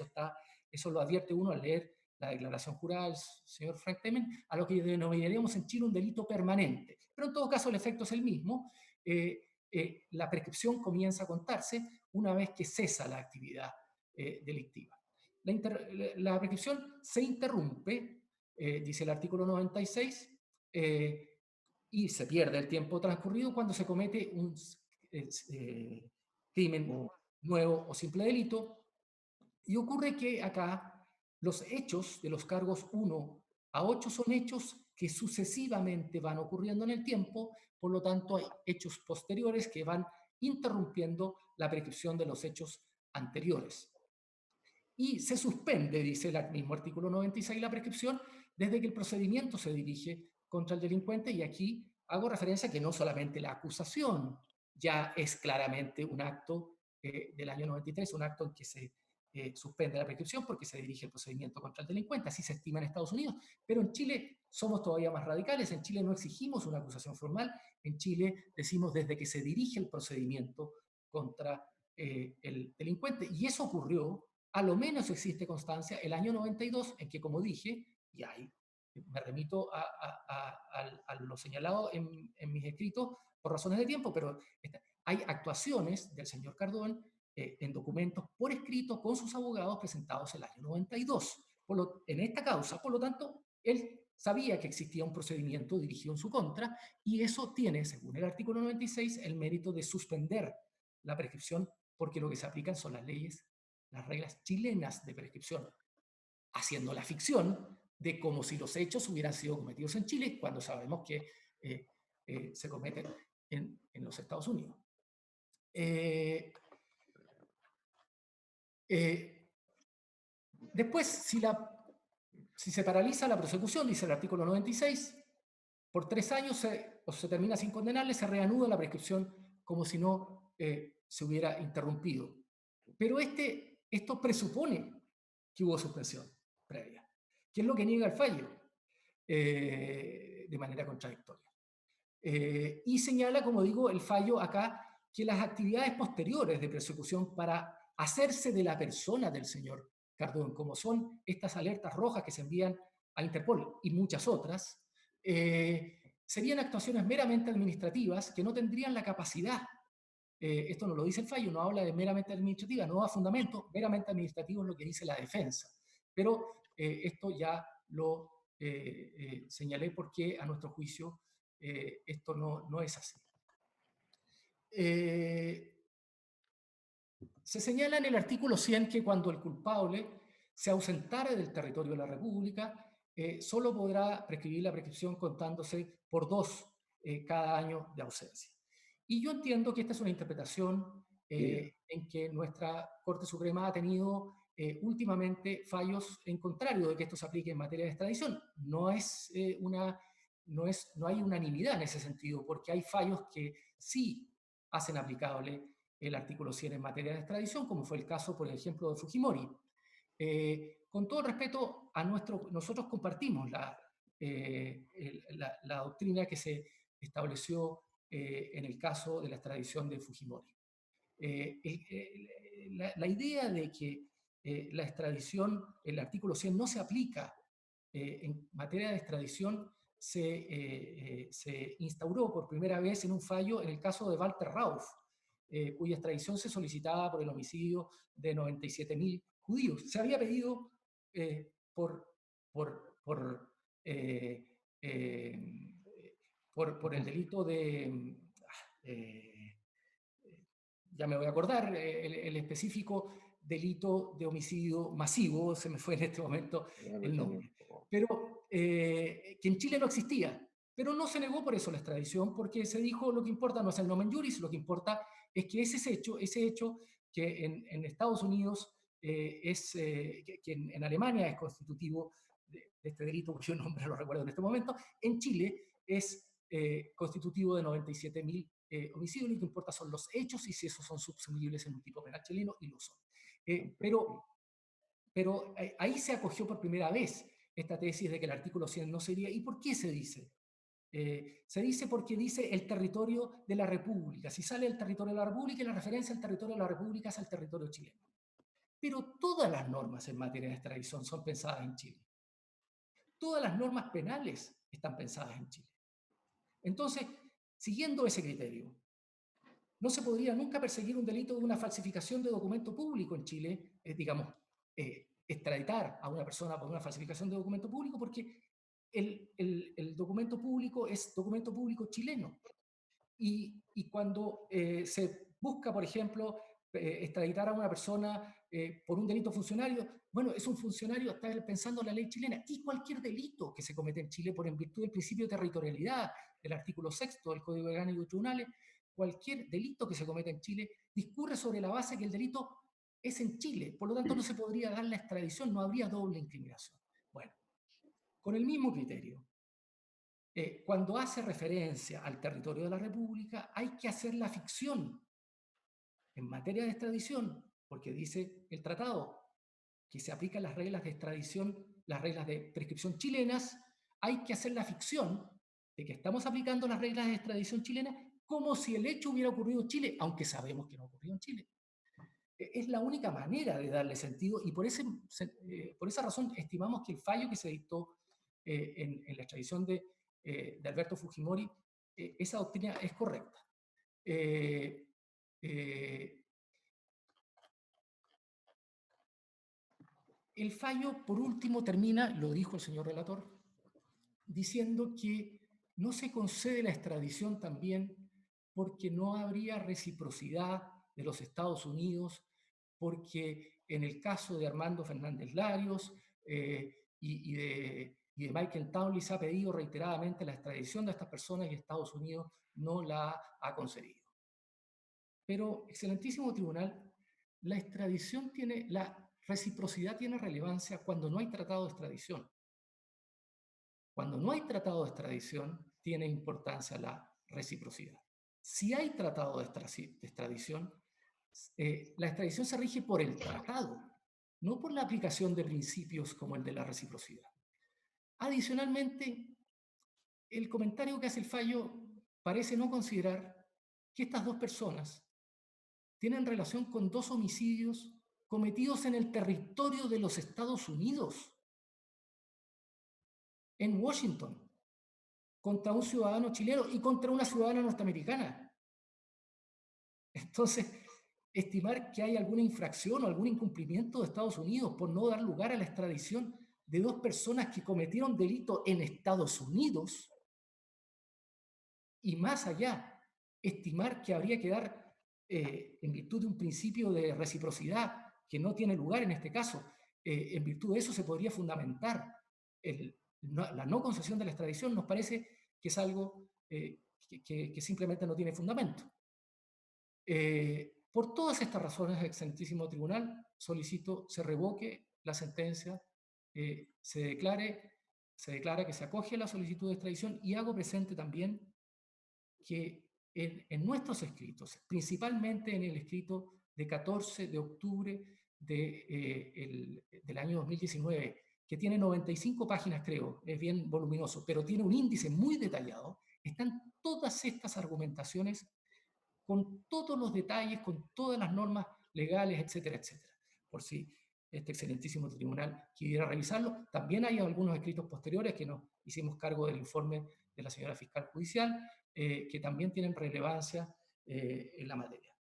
eso lo advierte uno al leer la declaración jurada del señor Frank Teymen, a lo que denominaríamos en Chile un delito permanente. Pero en todo caso el efecto es el mismo. La prescripción comienza a contarse una vez que cesa la actividad delictiva. La prescripción se interrumpe, dice el artículo 96, y se pierde el tiempo transcurrido cuando se comete un crimen nuevo o simple delito. Y ocurre que acá los hechos de los cargos 1 a 8 son hechos que sucesivamente van ocurriendo en el tiempo, por lo tanto hay hechos posteriores que van interrumpiendo la prescripción de los hechos anteriores. Y se suspende, dice el mismo artículo 96, la prescripción desde que el procedimiento se dirige contra el delincuente, y aquí hago referencia a que no solamente la acusación ya es claramente un acto del año 93, un acto en que se suspende la prescripción porque se dirige el procedimiento contra el delincuente, así se estima en Estados Unidos, pero en Chile somos todavía más radicales, en Chile no exigimos una acusación formal, en Chile decimos desde que se dirige el procedimiento contra el delincuente, y eso ocurrió, a lo menos existe constancia, el año 92, en que, como dije, y ahí me remito a lo señalado en mis escritos por razones de tiempo, pero hay actuaciones del señor Cardón en documentos por escrito con sus abogados presentados el año 92. En esta causa, por lo tanto, él sabía que existía un procedimiento dirigido en su contra, y eso tiene, según el artículo 96, el mérito de suspender la prescripción porque lo que se aplican son las reglas chilenas de prescripción, haciendo la ficción de como si los hechos hubieran sido cometidos en Chile, cuando sabemos que se cometen en los Estados Unidos. Después, si se paraliza la persecución, dice el artículo 96, por 3 años o se termina sin condenarle, se reanuda la prescripción como si no se hubiera interrumpido. Pero esto presupone que hubo suspensión previa, que es lo que niega el fallo de manera contradictoria. Y señala, como digo, el fallo acá, que las actividades posteriores de persecución para hacerse de la persona del señor Cardón, como son estas alertas rojas que se envían a Interpol y muchas otras, serían actuaciones meramente administrativas que no tendrían la capacidad, esto no lo dice el fallo, no habla de meramente administrativa, no da fundamento, meramente administrativo es lo que dice la defensa. Pero esto ya lo señalé porque a nuestro juicio esto no es así. Se señala en el artículo 100 que cuando el culpable se ausentare del territorio de la República, solo podrá prescribir la prescripción contándose por 2 cada año de ausencia. Y yo entiendo que esta es una interpretación en que nuestra Corte Suprema ha tenido últimamente fallos en contrario de que esto se aplique en materia de extradición. No hay unanimidad en ese sentido, porque hay fallos que sí hacen aplicable el artículo 100 en materia de extradición, como fue el caso, por ejemplo, de Fujimori. Con todo respeto, nosotros compartimos la doctrina que se estableció en el caso de la extradición de Fujimori. La idea de que la extradición, el artículo 100 no se aplica en materia de extradición se instauró por primera vez en un fallo en el caso de Walter Rauff, cuya extradición se solicitaba por el homicidio de 97.000 judíos. Se había pedido por el delito de... ya me voy a acordar, el específico delito de homicidio masivo, se me fue en este momento el nombre, pero que en Chile no existía, pero no se negó por eso la extradición, porque se dijo lo que importa no es el nomen juris, lo que importa es que ese hecho que en Estados Unidos que en Alemania es constitutivo de este delito, cuyo nombre no lo recuerdo en este momento, en Chile es constitutivo de 97.000 homicidios, lo que importa son los hechos y si esos son subsumibles en un tipo penal chileno, y lo son. Pero ahí se acogió por primera vez esta tesis de que el artículo 100 no sería. ¿Y por qué se dice? Se dice porque dice el territorio de la República. Si sale el territorio de la República, la referencia al territorio de la República es al territorio chileno. Pero todas las normas en materia de extradición son pensadas en Chile. Todas las normas penales están pensadas en Chile. Entonces, siguiendo ese criterio, no se podría nunca perseguir un delito de una falsificación de documento público en Chile, extraditar a una persona por una falsificación de documento público, porque el documento público es documento público chileno. Y cuando se busca, por ejemplo, extraditar a una persona por un delito funcionario, bueno, es un funcionario, está pensando en la ley chilena, y cualquier delito que se comete en Chile por en virtud del principio de territorialidad del artículo 6 del Código de Orgánico y Tribunales, cualquier delito que se cometa en Chile discurre sobre la base que el delito es en Chile, por lo tanto no se podría dar la extradición, no habría doble incriminación. Bueno, con el mismo criterio, cuando hace referencia al territorio de la República, hay que hacer la ficción en materia de extradición, porque dice el tratado que se aplican las reglas de extradición, las reglas de prescripción chilenas, hay que hacer la ficción de que estamos aplicando las reglas de extradición chilenas como si el hecho hubiera ocurrido en Chile, aunque sabemos que no ocurrió en Chile. Es la única manera de darle sentido y por esa razón estimamos que el fallo que se dictó en la extradición de Alberto Fujimori, esa doctrina es correcta. El fallo, por último, termina, lo dijo el señor relator, diciendo que no se concede la extradición también porque no habría reciprocidad de los Estados Unidos, porque en el caso de Armando Fernández Larios y de Michael Townley se ha pedido reiteradamente la extradición de estas personas y Estados Unidos no la ha concedido. Pero, excelentísimo tribunal, la reciprocidad tiene relevancia cuando no hay tratado de extradición. Cuando no hay tratado de extradición, tiene importancia la reciprocidad. Si hay tratado de extradición, la extradición se rige por el tratado, no por la aplicación de principios como el de la reciprocidad. Adicionalmente, el comentario que hace el fallo parece no considerar que estas dos personas tienen relación con dos homicidios cometidos en el territorio de los Estados Unidos, en Washington, contra un ciudadano chileno y contra una ciudadana norteamericana. Entonces, estimar que hay alguna infracción o algún incumplimiento de Estados Unidos por no dar lugar a la extradición de dos personas que cometieron delito en Estados Unidos, y más allá, estimar que habría que dar, en virtud de un principio de reciprocidad que no tiene lugar en este caso, en virtud de eso se podría fundamentar la no concesión de la extradición, nos parece que es algo que simplemente no tiene fundamento. Por todas estas razones, excelentísimo tribunal, solicito se revoque la sentencia, se declara que se acoge a la solicitud de extradición, y hago presente también que en nuestros escritos, principalmente en el escrito de 14 de octubre del año 2019, que tiene 95 páginas, creo, es bien voluminoso, pero tiene un índice muy detallado, están todas estas argumentaciones con todos los detalles, con todas las normas legales, etcétera, etcétera. Por si este excelentísimo tribunal quisiera revisarlo. También hay algunos escritos posteriores que nos hicimos cargo del informe de la señora fiscal judicial, que también tienen relevancia en la materia.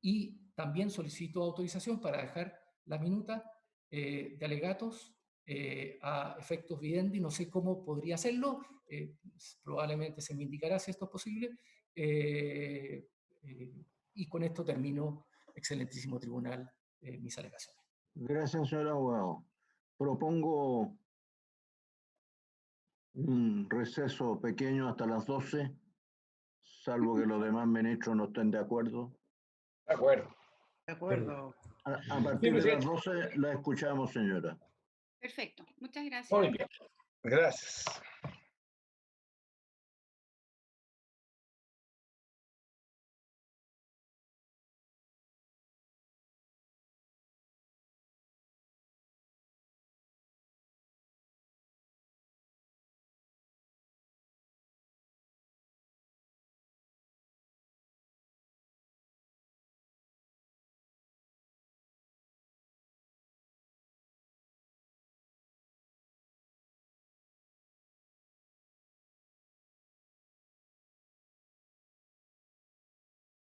Y también solicito autorización para dejar la minuta de alegatos a efectos videndi. No sé cómo podría hacerlo, probablemente se me indicará si esto es posible. Y con esto termino, excelentísimo tribunal, mis alegaciones. Gracias, señor abogado. Propongo un receso pequeño hasta las 12, salvo que los demás ministros no estén de acuerdo. De acuerdo. De acuerdo. A partir de las 12 la escuchamos, señora. Perfecto. Muchas gracias. Muy bien. Gracias.